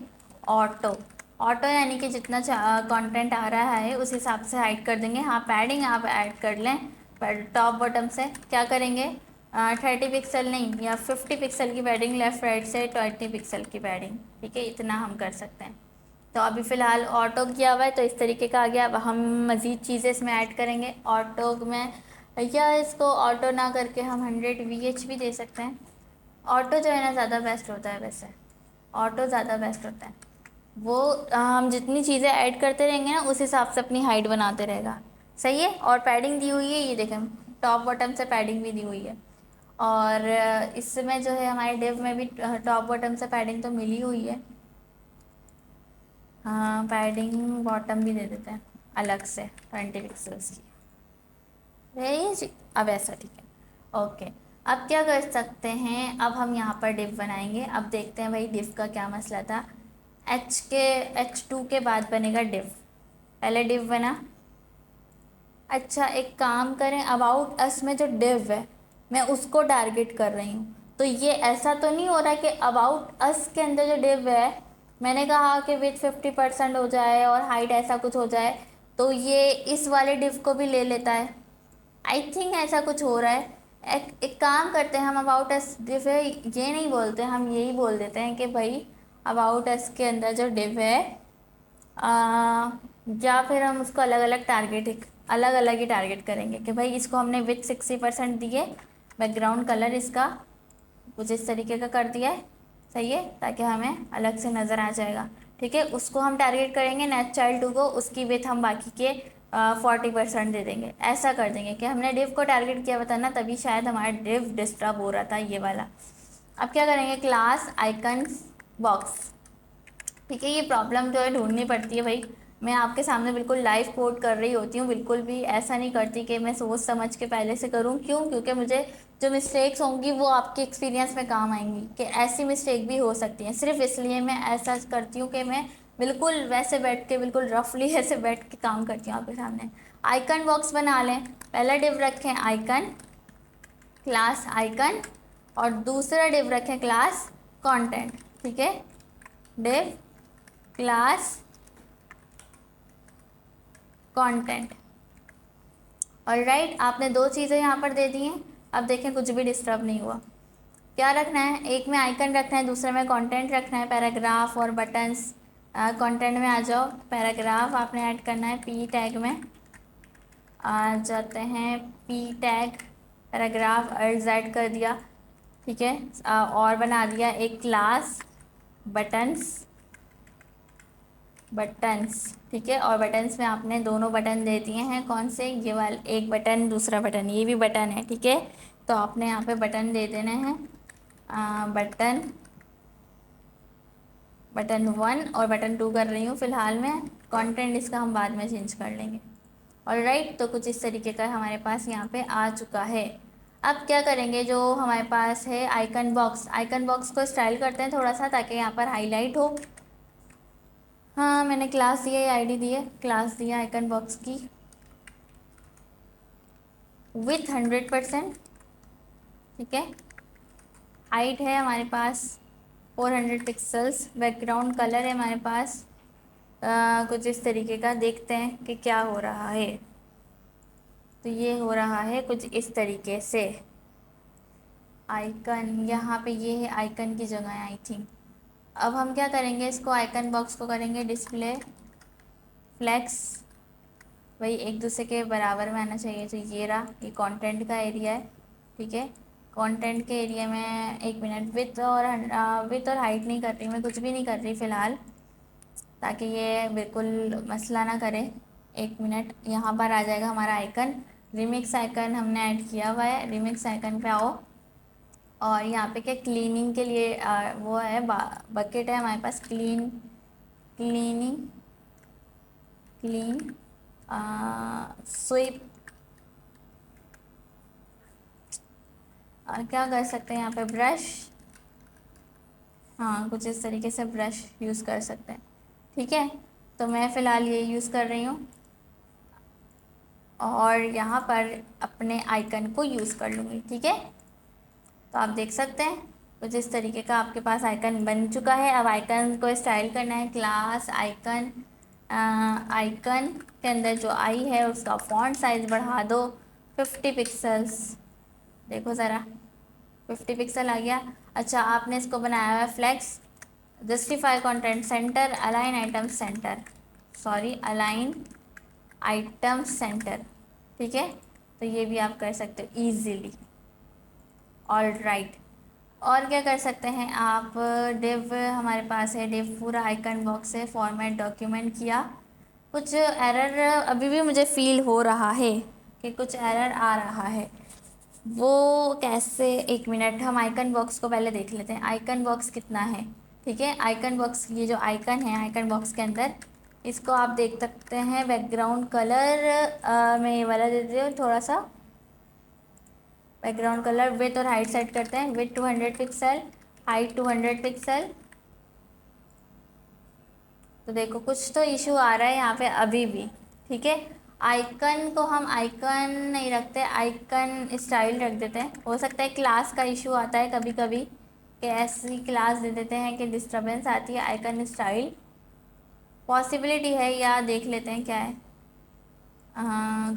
ऑटो। ऑटो यानी कि जितना कंटेंट आ रहा है उस हिसाब से हाइट कर देंगे। हाँ, पैडिंग आप ऐड कर लें, पर टॉप बॉटम से क्या करेंगे, 30 पिक्सल नहीं या 50 पिक्सल की पैडिंग, लेफ़्ट राइट से 20 पिक्सल की पैडिंग। ठीक है, इतना हम कर सकते हैं। तो अभी फ़िलहाल ऑटो किया हुआ है, तो इस तरीके का आ गया। अब हम मज़ीद चीज़ें इसमें ऐड करेंगे ऑटो में, या इसको ऑटो ना करके हम 100 VH भी दे सकते हैं। ऑटो जो है ना ज़्यादा बेस्ट होता है, वैसे ऑटो ज़्यादा बेस्ट होता है। वो हम जितनी चीज़ें ऐड करते रहेंगे ना, उस हिसाब से अपनी हाइट बनाते रहेगा। सही है। और पैडिंग दी हुई है, ये देखें टॉप बॉटम से पैडिंग भी दी हुई है। और इसमें जो है हमारे डिव में भी टॉप बॉटम से पैडिंग तो मिली हुई है। हाँ, पैडिंग बॉटम भी दे देते हैं अलग से 20 पिक्सल्स की, रही जी। अब ऐसा ठीक है। ओके, अब क्या कर सकते हैं, अब हम यहाँ पर डिव बनाएंगे। अब देखते हैं भाई डिव का क्या मसला था। H2 के बाद बनेगा डिव, पहले डिव बना। अच्छा, एक काम करें, अबाउट अस में जो डिव है मैं उसको टारगेट कर रही हूँ, तो ये ऐसा तो नहीं हो रहा कि अबाउट अस के अंदर जो डिव है, मैंने कहा कि विथ 50% हो जाए और हाइट ऐसा कुछ हो जाए, तो ये इस वाले डिव को भी ले लेता है। आई थिंक ऐसा कुछ हो रहा है। एक काम करते हैं, हम अबाउट अस डिव है ये नहीं बोलते, हम यही बोल देते हैं कि भाई अबाउट अस के अंदर जो डिव है, या फिर हम उसको अलग अलग टारगेट, अलग अलग ही टारगेट करेंगे कि भाई इसको हमने विथ 60% दिए, बैकग्राउंड कलर इसका कुछ इस तरीके का कर दिया है। सही है, ताकि हमें अलग से नज़र आ जाएगा। ठीक है, उसको हम टारगेट करेंगे नेक्स्ट चाइल्ड 2 को, उसकी विथ हम बाकी के 40% दे देंगे। ऐसा कर देंगे कि हमने डिव को टारगेट किया बताना, तभी शायद हमारा डिव डिस्टर्ब हो रहा था ये वाला। अब क्या करेंगे, क्लास आइकन बॉक्स। ठीक है, ये प्रॉब्लम जो है ढूंढनी पड़ती है भाई। मैं आपके सामने बिल्कुल लाइव कोड कर रही होती हूँ, बिल्कुल भी ऐसा नहीं करती कि मैं सोच समझ के पहले से करूँ। क्यों? क्योंकि मुझे जो मिस्टेक्स होंगी वो आपके एक्सपीरियंस में काम आएंगी, कि ऐसी मिस्टेक भी हो सकती है। सिर्फ इसलिए मैं ऐसा करती हूँ कि मैं बिल्कुल वैसे बैठ के, बिल्कुल रफली ऐसे बैठ के काम करती हूँ आपके सामने। आइकन बॉक्स बना लें, पहला डिव रखें आइकन, क्लास आइकन, और दूसरा डिव रखें क्लास कंटेंट। ठीक है, डिव क्लास कंटेंट। और राइट, आपने दो चीज़ें यहाँ पर दे दी हैं। अब देखें कुछ भी डिस्टर्ब नहीं हुआ। क्या रखना है, एक में आइकन रखना है, दूसरे में कंटेंट रखना है, पैराग्राफ और बटन्स। कंटेंट में आ जाओ, पैराग्राफ आपने ऐड करना है, पी टैग में आ जाते हैं, पी टैग पैराग्राफ अर्ज ऐड कर दिया। ठीक है, और बना दिया एक क्लास बटन्स, बटन्स। ठीक है, और बटन्स में आपने दोनों बटन दे दिए हैं, कौन से, ये वाले एक बटन, दूसरा बटन, ये भी बटन है। ठीक है, तो आपने यहाँ पे बटन दे देने हैं, बटन, बटन 1 और बटन 2 कर रही हूँ फ़िलहाल में। कंटेंट इसका हम बाद में चेंज कर लेंगे। और राइट, तो कुछ इस तरीके का हमारे पास यहाँ पे आ चुका है। अब क्या करेंगे, जो हमारे पास है आइकन बॉक्स, आइकन बॉक्स को स्टाइल करते हैं थोड़ा सा, ताकि यहाँ पर हाईलाइट हो। हाँ, मैंने क्लास दी है, आईडी दी है, क्लास दी है आइकन बॉक्स की विथ 100%। ठीक है। हाइट है हमारे पास 400 पिक्सल्स। बैकग्राउंड कलर है हमारे पास कुछ इस तरीके का। देखते हैं कि क्या हो रहा है। तो ये हो रहा है कुछ इस तरीके से। आइकन यहाँ पे ये है, आइकन की जगह है आई थिंक। अब हम क्या करेंगे, इसको आइकन बॉक्स को करेंगे डिस्प्ले फ्लेक्स। वही एक दूसरे के बराबर में आना चाहिए। तो ये रहा, ये कंटेंट का एरिया है। ठीक है, कंटेंट के एरिया में एक मिनट, विथ और हाइट नहीं कर रही मैं, कुछ भी नहीं कर रही फ़िलहाल, ताकि ये बिल्कुल मसला ना करे। एक मिनट, यहाँ पर आ जाएगा हमारा आइकन। रिमिक्स आइकन हमने ऐड किया हुआ है। रिमिक्स आइकन पे आओ, और यहाँ पे क्या क्लीनिंग के लिए वो है, बकेट है हमारे पास। Cleaning clean sweep. क्या कर सकते हैं यहाँ पे, ब्रश। हाँ, कुछ इस तरीके से ब्रश यूज़ कर सकते हैं। ठीक है, तो मैं फ़िलहाल ये यूज़ कर रही हूँ, और यहाँ पर अपने आइकन को यूज़ कर लूँगी। ठीक है, तो आप देख सकते हैं कुछ इस तरीके का आपके पास आइकन बन चुका है। अब आइकन को स्टाइल करना है। क्लास आइकन, आइकन के अंदर जो आई है उसका फॉन्ट साइज़ बढ़ा दो 50 पिक्सल्स। देखो ज़रा, 50 पिक्सल आ गया। अच्छा, आपने इसको बनाया हुआ है flex. Justify content center, align item center, sorry align item center. ठीक है, तो ये भी आप कर सकते हो ईजीली। ऑल राइट, और क्या कर सकते हैं आप, डिव हमारे पास है। डिव पूरा आइकन बॉक्स है, फॉर्मेट डॉक्यूमेंट किया। कुछ एरर अभी भी मुझे फील हो रहा है कि कुछ एरर आ रहा है। वो कैसे, एक मिनट, हम आइकन बॉक्स को पहले देख लेते हैं। आइकन बॉक्स कितना है। ठीक है, आइकन बॉक्स, ये जो आइकन है आइकन बॉक्स के अंदर, इसको आप देख सकते हैं। बैकग्राउंड कलर मैं ये वाला दे देती हूँ थोड़ा सा। बैकग्राउंड कलर विथ और हाइट सेट करते हैं। With 200 pixel, height 200 pixel. तो देखो कुछ तो इशू आ रहा है यहाँ पे अभी भी। ठीक है, आइकन को हम आइकन नहीं रखते, आइकन स्टाइल रख देते हैं। हो सकता है क्लास का इशू आता है कभी कभी, कि ऐसी क्लास दे देते हैं कि डिस्टर्बेंस आती है। आइकन स्टाइल पॉसिबिलिटी है, या देख लेते हैं क्या है।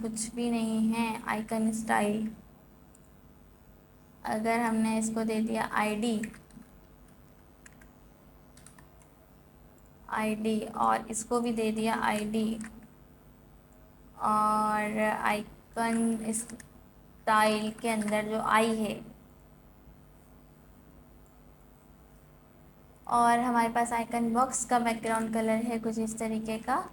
कुछ भी नहीं है आइकन स्टाइल। अगर हमने इसको दे दिया आईडी और इसको भी दे दिया आईडी, और आइकन स्टाइल के अंदर जो आई है, और हमारे पास आइकन बॉक्स का बैकग्राउंड कलर है कुछ इस तरीके का।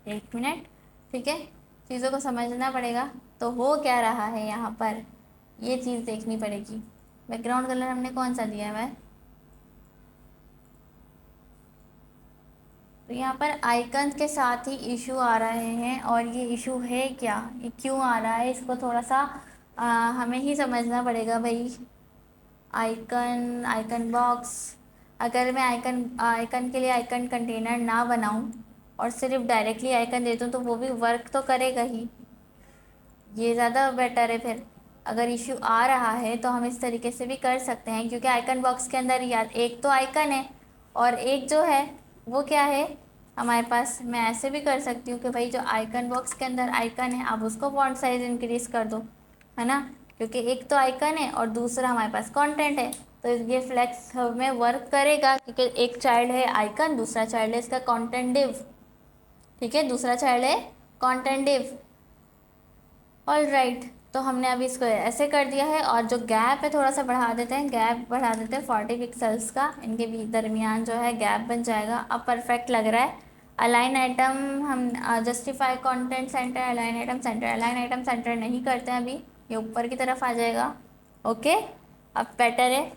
एक मिनट, ठीक है, चीज़ों को समझना पड़ेगा। तो हो क्या रहा है यहाँ पर, ये चीज़ देखनी पड़ेगी। बैकग्राउंड कलर हमने कौन सा दिया हुआ है। तो यहाँ पर आइकन के साथ ही इशू आ रहे हैं, और ये इशू है क्या, ये क्यों आ रहा है, इसको थोड़ा सा हमें ही समझना पड़ेगा भाई। आइकन, आइकन बॉक्स, अगर मैं आइकन आइकन के लिए आइकन कंटेनर ना बनाऊं और सिर्फ डायरेक्टली आइकन दे दूं, तो वो भी वर्क तो करेगा ही। ये ज़्यादा बेटर है फिर। अगर इशू आ रहा है तो हम इस तरीके से भी कर सकते हैं, क्योंकि आइकन बॉक्स के अंदर यार एक तो आइकन है, और एक जो है वो क्या है हमारे पास। मैं ऐसे भी कर सकती हूँ कि भाई जो आइकन बॉक्स के अंदर आइकन है, आप उसको फॉन्ट साइज़ इंक्रीज़ कर दो, है ना। क्योंकि एक तो आइकन है और दूसरा हमारे पास कंटेंट है, तो ये फ्लेक्स में वर्क करेगा, क्योंकि एक चाइल्ड है आइकन, दूसरा चाइल्ड है इसका कंटेंट डिव। ठीक है, दूसरा चाइल्ड है कंटेंट डिव। ऑल राइट, तो हमने अभी इसको ऐसे कर दिया है, और जो गैप है थोड़ा सा बढ़ा देते हैं। गैप बढ़ा देते हैं 40 पिक्सल्स का, इनके भी दरमियान जो है गैप बन जाएगा। अब परफेक्ट लग रहा है। अलाइन आइटम, हम justify content center, align item centre, align item centre नहीं करते हैं अभी, ये ऊपर की तरफ आ जाएगा। ओके, अब बेटर है।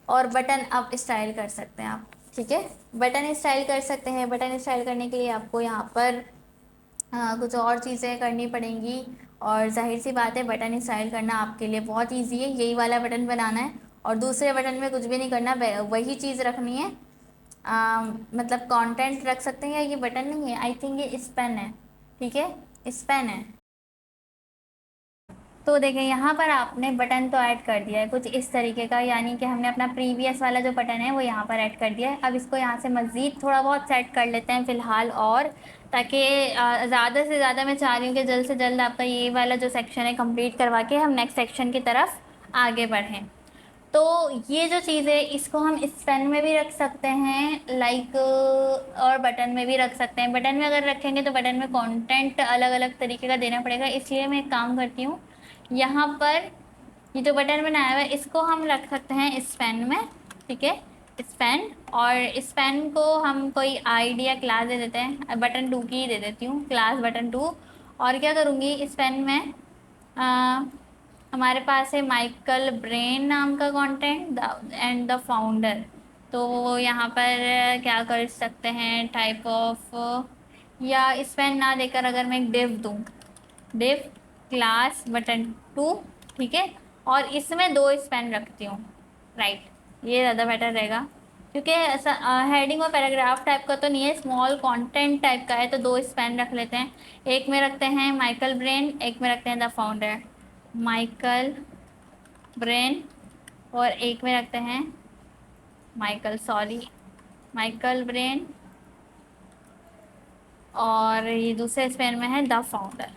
और बटन अब स्टाइल कर सकते हैं आप। ठीक है, बटन स्टाइल कर सकते हैं। बटन स्टाइल करने के लिए आपको यहाँ पर कुछ और चीज़ें करनी पड़ेंगी, और जाहिर सी बात है बटन स्टाइल करना आपके लिए बहुत इजी है। यही वाला बटन बनाना है, और दूसरे बटन में कुछ भी नहीं करना, वही चीज़ रखनी है। मतलब कंटेंट रख सकते हैं, या ये बटन नहीं है, आई थिंक ये स्पेन है। ठीक है, स्पेन है। तो देखें यहाँ पर आपने बटन तो ऐड कर दिया है कुछ इस तरीके का, यानी कि हमने अपना प्रीवियस वाला जो बटन है वो यहाँ पर ऐड कर दिया है। अब इसको यहाँ से मज़ीद थोड़ा बहुत सेट कर लेते हैं फ़िलहाल, और ताकि ज़्यादा से ज़्यादा मैं चाह रही हूँ कि जल्द से जल्द आपका ये वाला जो सेक्शन है कंप्लीट करवा के हम नेक्स्ट सेक्शन की तरफ आगे बढ़ें। तो ये जो चीज़ है इसको हम इस पेन में भी रख सकते हैं लाइक, और बटन में भी रख सकते हैं। बटन में अगर रखेंगे तो बटन में कंटेंट अलग अलग तरीके का देना पड़ेगा, इसलिए मैं एक काम करती हूँ, यहाँ पर ये जो बटन बनाया हुआ है इसको हम रख सकते हैं इस पेन में, ठीक है, इस पेन। और इस पेन को हम कोई आईडी या क्लास दे देते हैं, बटन 2 की ही दे देती हूँ, क्लास बटन 2। और क्या करूँगी इस पेन में, हमारे पास है माइकल ब्रेन नाम का कंटेंट एंड द फाउंडर। तो यहाँ पर क्या कर सकते हैं, टाइप ऑफ, या इस पेन ना देकर अगर मैं एक डिव दूँ, डिव क्लास बटन 2, ठीक है, और इसमें 2 स्पैन रखती हूँ, राइट, ये ज़्यादा बेटर रहेगा, क्योंकि ऐसा हेडिंग और पैराग्राफ टाइप का तो नहीं है, स्मॉल कंटेंट टाइप का है, तो 2 स्पैन रख लेते हैं। एक में रखते हैं माइकल ब्रेन, एक में रखते हैं द फाउंडर, माइकल ब्रेन, और एक में रखते हैं माइकल ब्रेन, और ये दूसरे स्पेन में है द फाउंडर।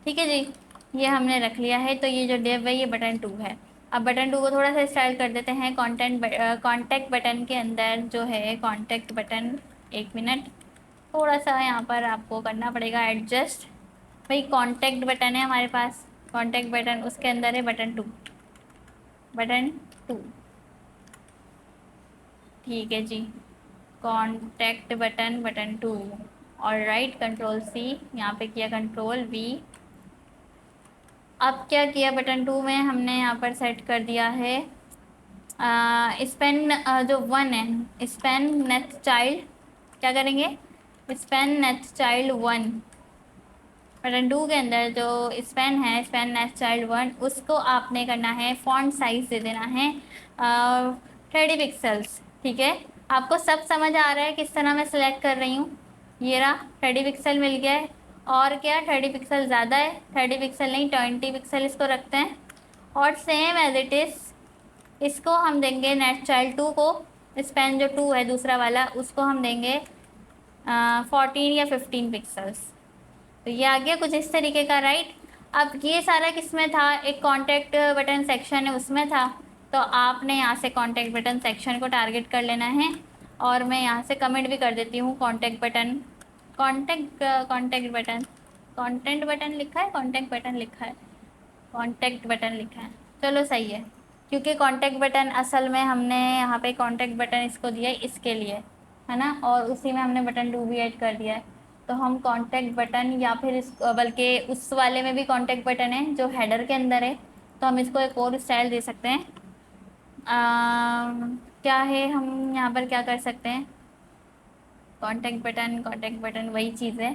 ठीक है जी, ये हमने रख लिया है। तो ये जो डिव है ये बटन 2 है। अब बटन 2 को थोड़ा सा स्टाइल कर देते हैं। कॉन्टैक्ट बटन के अंदर जो है कॉन्टैक्ट बटन, 1 मिनट, थोड़ा सा यहाँ पर आपको करना पड़ेगा एडजस्ट। भाई कॉन्टैक्ट बटन है हमारे पास, कॉन्टैक्ट बटन, उसके अंदर है बटन 2, बटन 2, ठीक है जी, कॉन्टैक्ट बटन, बटन 2, और राइट, कंट्रोल सी, यहाँ पे किया कंट्रोल वी। अब क्या किया, बटन 2 में हमने यहाँ पर सेट कर दिया है स्पेन जो 1 है, स्पेन नेथ चाइल्ड, क्या करेंगे, स्पेन नेथ चाइल्ड 1, बटन 2 के अंदर जो स्पेन है, स्पेन नेथ चाइल्ड 1, उसको आपने करना है फॉन्ट साइज़ दे देना है 30 पिक्सल्स, ठीक है। आपको सब समझ आ रहा है किस तरह मैं सिलेक्ट कर रही हूँ, ये रहा 30 पिक्सल मिल गया है। और क्या 30 पिक्सल ज़्यादा है, 30 पिक्सल नहीं 20 पिक्सल इसको रखते हैं। और सेम एज इट इज़ इसको हम देंगे नेट चाइल्ड 2 को, स्पेन जो 2 है दूसरा वाला, उसको हम देंगे 14 या 15 पिक्सल्स। तो ये आ गया कुछ इस तरीके का, राइट। अब ये सारा किस में था, एक कॉन्टैक्ट बटन सेक्शन है उसमें था, तो आपने यहाँ से कॉन्टैक्ट बटन सेक्शन को टारगेट कर लेना है। और मैं यहाँ से कमेंट भी कर देती हूँ contact button, contact button, content button लिखा है, कॉन्टैक्ट बटन लिखा है, कॉन्टैक्ट बटन लिखा है, चलो सही है, क्योंकि कॉन्टैक्ट बटन असल में हमने यहाँ पे कॉन्टैक्ट बटन इसको दिया है इसके लिए, है ना, और उसी में हमने बटन 2 भी ऐड कर दिया है। तो हम कॉन्टैक्ट बटन, या फिर इस बल्कि उस वाले में भी कॉन्टैक्ट बटन है जो हेडर के अंदर है, तो हम इसको एक और स्टाइल दे सकते हैं। क्या है, हम यहाँ पर क्या कर सकते हैं, कॉन्टैक्ट बटन वही चीज़ है।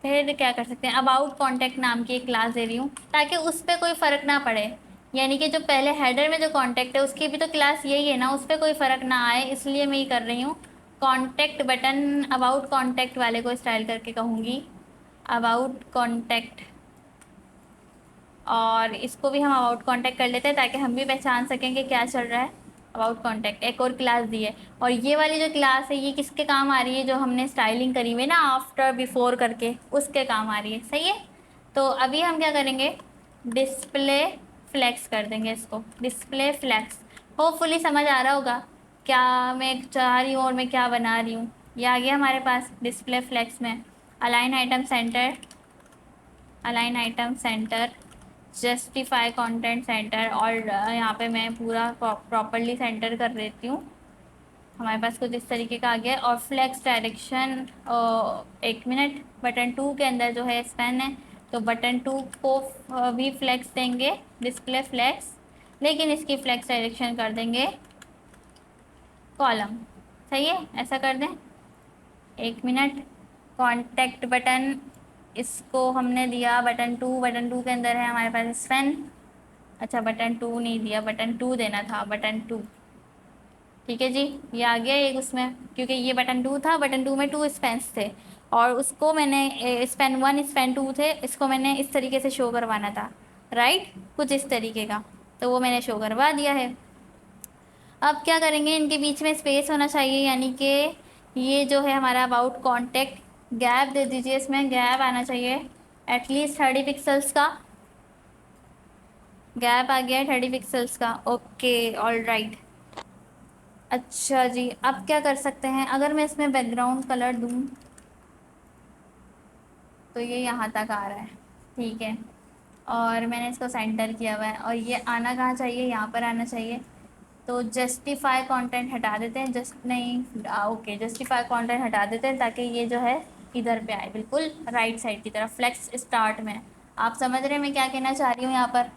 फिर क्या कर सकते हैं, अबाउट कॉन्टैक्ट नाम की एक क्लास दे रही हूँ ताकि उस पर कोई फ़र्क ना पड़े, यानी कि जो पहले हेडर में जो कॉन्टैक्ट है उसकी भी तो क्लास यही है ना, उस पर कोई फ़र्क ना आए, इसलिए मैं ये कर रही हूँ। कॉन्टैक्ट बटन अबाउट कॉन्टैक्ट वाले को स्टाइल करके कहूँगी अबाउट कॉन्टैक्ट, और इसको भी हम अबाउट कॉन्टैक्ट कर लेते हैं ताकि हम भी पहचान सकें कि क्या चल रहा है। अबाउट कॉन्टैक्ट एक और क्लास दी है, और ये वाली जो क्लास है ये किसके काम आ रही है, जो हमने स्टाइलिंग करी हुई है ना आफ्टर बिफोर करके, उसके काम आ रही है, सही है। तो अभी हम क्या करेंगे, डिस्प्ले फ्लैक्स कर देंगे इसको, डिस्प्ले फ्लैक्स। होपफुली समझ आ रहा होगा क्या मैं चाह रही हूँ और मैं क्या बना रही हूँ। ये आ गया हमारे पास डिस्प्ले फ्लैक्स में, align item centre, align item centre, justify content centre, और यहाँ पे मैं पूरा प्रॉपरली सेंटर कर देती हूँ। हमारे पास कुछ इस तरीके का आ गया। और फ्लैक्स डायरेक्शन, 1 मिनट, बटन 2 के अंदर जो है स्पेन है, तो बटन 2 को भी फ्लैक्स देंगे, डिस्प्ले फ्लैक्स, लेकिन इसकी फ्लैक्स डायरेक्शन कर देंगे कॉलम, सही है, ऐसा कर दें। 1 मिनट, कॉन्टैक्ट बटन, इसको हमने दिया बटन 2, बटन 2 के अंदर है हमारे पास स्पेन, अच्छा बटन 2 नहीं दिया, बटन 2 देना था, बटन 2, ठीक है जी। ये आ गया एक उसमें, क्योंकि ये बटन 2 था, बटन 2 में 2 स्पेन्स थे, और उसको मैंने स्पेन 1 स्पेन 2 थे, इसको मैंने इस तरीके से शो करवाना था, राइट, कुछ इस तरीके का, तो वो मैंने शो करवा दिया है। अब क्या करेंगे, इनके बीच में स्पेस होना चाहिए, यानी कि ये जो है हमारा अबाउट कॉन्टेक्ट, गैप दे दीजिए, इसमें गैप आना चाहिए एटलीस्ट 30 पिक्सल्स का, गैप आ गया है 30 पिक्सल्स का। Okay, all right. अच्छा जी, अब क्या कर सकते हैं, अगर मैं इसमें बैकग्राउंड कलर दूँ तो ये यहाँ तक आ रहा है, ठीक है, और मैंने इसको सेंटर किया हुआ है, और ये आना कहाँ चाहिए, यहाँ पर आना चाहिए। तो जस्टिफाई कंटेंट हटा देते हैं, जस्ट नहीं, ओके, जस्टिफाई कंटेंट हटा देते हैं ताकि ये जो है इधर पे आए, बिल्कुल राइट साइड की तरफ, फ्लेक्स स्टार्ट में। आप समझ रहे हैं मैं क्या कहना चाह रही हूँ यहाँ पर।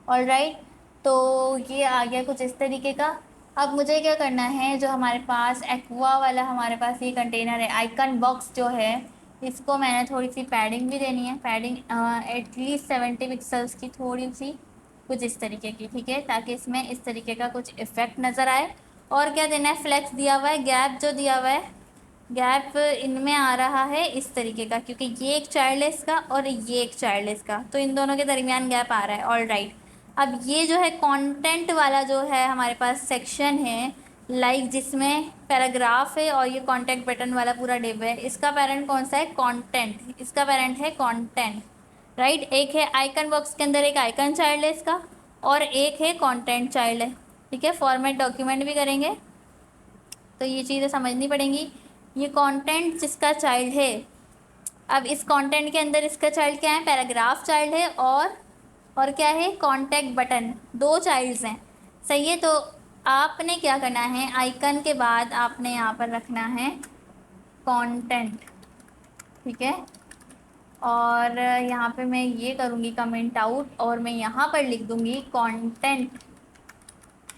ऑल राइट, तो ये आ गया कुछ इस तरीके का। अब मुझे क्या करना है, जो हमारे पास एक्वा वाला हमारे पास ये कंटेनर है, आइकन बॉक्स जो है, इसको मैंने थोड़ी सी पैडिंग भी देनी है, पैडिंग एटलीस्ट 70 पिक्सल्स की, थोड़ी सी कुछ इस तरीके की, ठीक है, ताकि इसमें इस तरीके का कुछ इफेक्ट नज़र आए। और क्या देना है, फ्लेक्स दिया हुआ है, गैप जो दिया हुआ है, गैप इनमें आ रहा है इस तरीके का, क्योंकि ये एक चाइल्ड है इसका और ये एक चाइल्ड है इसका, तो इन दोनों के दरमियान गैप आ रहा है। ऑल राइट, अब ये जो है कंटेंट वाला जो है हमारे पास सेक्शन है, लाइक जिसमें पैराग्राफ है और ये कॉन्टेक्ट बटन वाला पूरा डिब है, इसका पेरेंट कौन सा है, कंटेंट, इसका पेरेंट है कंटेंट, राइट। एक है आइकन बॉक्स के अंदर, एक आइकन चाइल्ड है इसका, और एक है कंटेंट चाइल्ड है, ठीक है। फॉर्मेट डॉक्यूमेंट भी करेंगे तो ये चीज़ें समझनी पड़ेंगी। ये कंटेंट जिसका चाइल्ड है, अब इस कंटेंट के अंदर इसका चाइल्ड क्या है, पैराग्राफ चाइल्ड है, और क्या है, कॉन्टैक्ट बटन, दो चाइल्ड्स हैं, सही है। तो आपने क्या करना है, आइकन के बाद आपने यहाँ पर रखना है कंटेंट, ठीक है, और यहाँ पे मैं ये करूँगी कमेंट आउट, और मैं यहाँ पर लिख दूँगी कंटेंट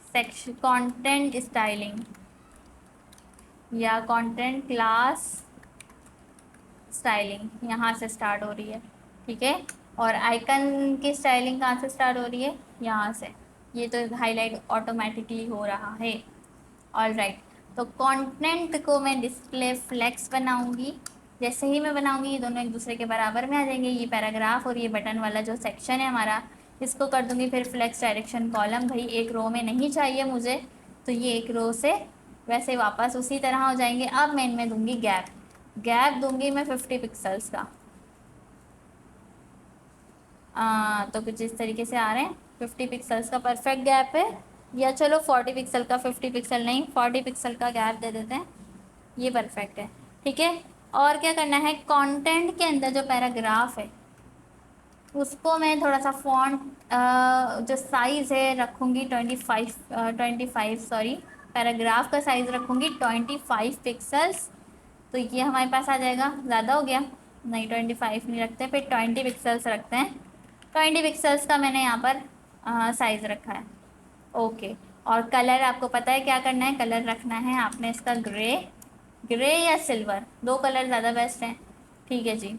सेक्शन, कंटेंट स्टाइलिंग या कंटेंट क्लास स्टाइलिंग यहाँ से स्टार्ट हो रही है, ठीक है। और आइकन की स्टाइलिंग कहाँ से स्टार्ट हो रही है, यहाँ से, ये तो हाईलाइट ऑटोमेटिकली हो रहा है। ऑल राइट, तो कंटेंट को मैं डिस्प्ले फ्लेक्स बनाऊंगी, जैसे ही मैं बनाऊंगी ये दोनों एक दूसरे के बराबर में आ जाएंगे, ये पैराग्राफ और ये बटन वाला जो सेक्शन है हमारा, इसको कर दूंगी फिर फ्लेक्स डायरेक्शन कॉलम, भाई एक रो में नहीं चाहिए मुझे, तो ये एक रो से वैसे वापस उसी तरह हो जाएंगे। अब मैं इनमें दूंगी गैप, गैप दूंगी मैं 50 पिक्सल्स का, तो कुछ इस तरीके से आ रहे हैं, 50 पिक्सल्स का परफेक्ट गैप है, या चलो 40 पिक्सल का, 50 पिक्सल नहीं 40 पिक्सल का गैप दे देते हैं, ये परफेक्ट है, ठीक है। और क्या करना है, कंटेंट के अंदर जो पैराग्राफ है उसको मैं थोड़ा सा फॉन्ट जो साइज़ है रखूँगी 25 सॉरी, पैराग्राफ का साइज़ रखूँगी 25 पिक्सल्स, तो ये हमारे पास आ जाएगा, ज़्यादा हो गया, नहीं 25 नहीं रखते, फिर 20 पिक्सल्स रखते हैं, 20 पिक्सल्स का मैंने यहाँ पर साइज़ रखा है, ओके। और कलर आपको पता है क्या करना है, कलर रखना है आपने इसका ग्रे, ग्रे या सिल्वर, दो कलर ज़्यादा बेस्ट हैं, ठीक है जी।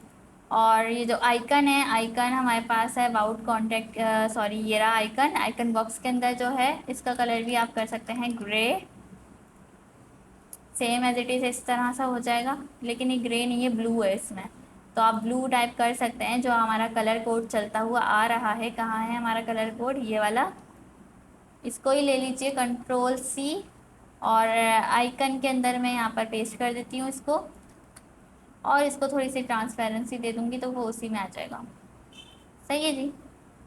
और ये जो आइकन है, आइकन हमारे पास है अबाउट कॉन्टेक्ट, सॉरी ये रहा आइकन, आइकन बॉक्स के अंदर जो है इसका कलर भी आप कर सकते हैं grey, same as it is इस तरह सा हो जाएगा, लेकिन ये ग्रे नहीं है, ब्लू है इसमें, तो आप ब्लू टाइप कर सकते हैं। जो हमारा कलर कोड चलता हुआ आ रहा है, कहाँ है हमारा कलर कोड, ये वाला, इसको ही ले लीजिए, कंट्रोल सी, और आइकन के अंदर मैं यहाँ पर पेस्ट कर देती हूँ इसको, और इसको थोड़ी सी ट्रांसपेरेंसी दे दूँगी तो वो उसी में आ जाएगा, सही है जी।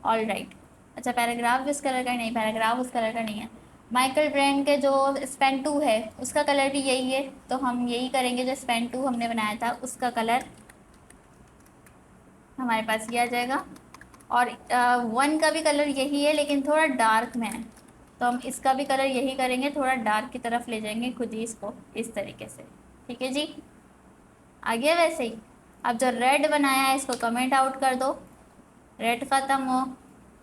ऑल राइट, अच्छा पैराग्राफ भी उस कलर का नहीं, पैराग्राफ उस कलर का नहीं है, माइकल ब्रांड के जो स्पेन 2 है उसका कलर भी यही है, तो हम यही करेंगे, जो स्पेन 2 हमने बनाया था उसका कलर हमारे पास ये आ जाएगा, और 1 का भी कलर यही है लेकिन थोड़ा डार्क में है, तो हम इसका भी कलर यही करेंगे, थोड़ा डार्क की तरफ ले जाएंगे खुद ही इसको इस तरीके से, ठीक है जी, आ गया वैसे ही। अब जो रेड बनाया है इसको कमेंट आउट कर दो, रेड ख़त्म हो,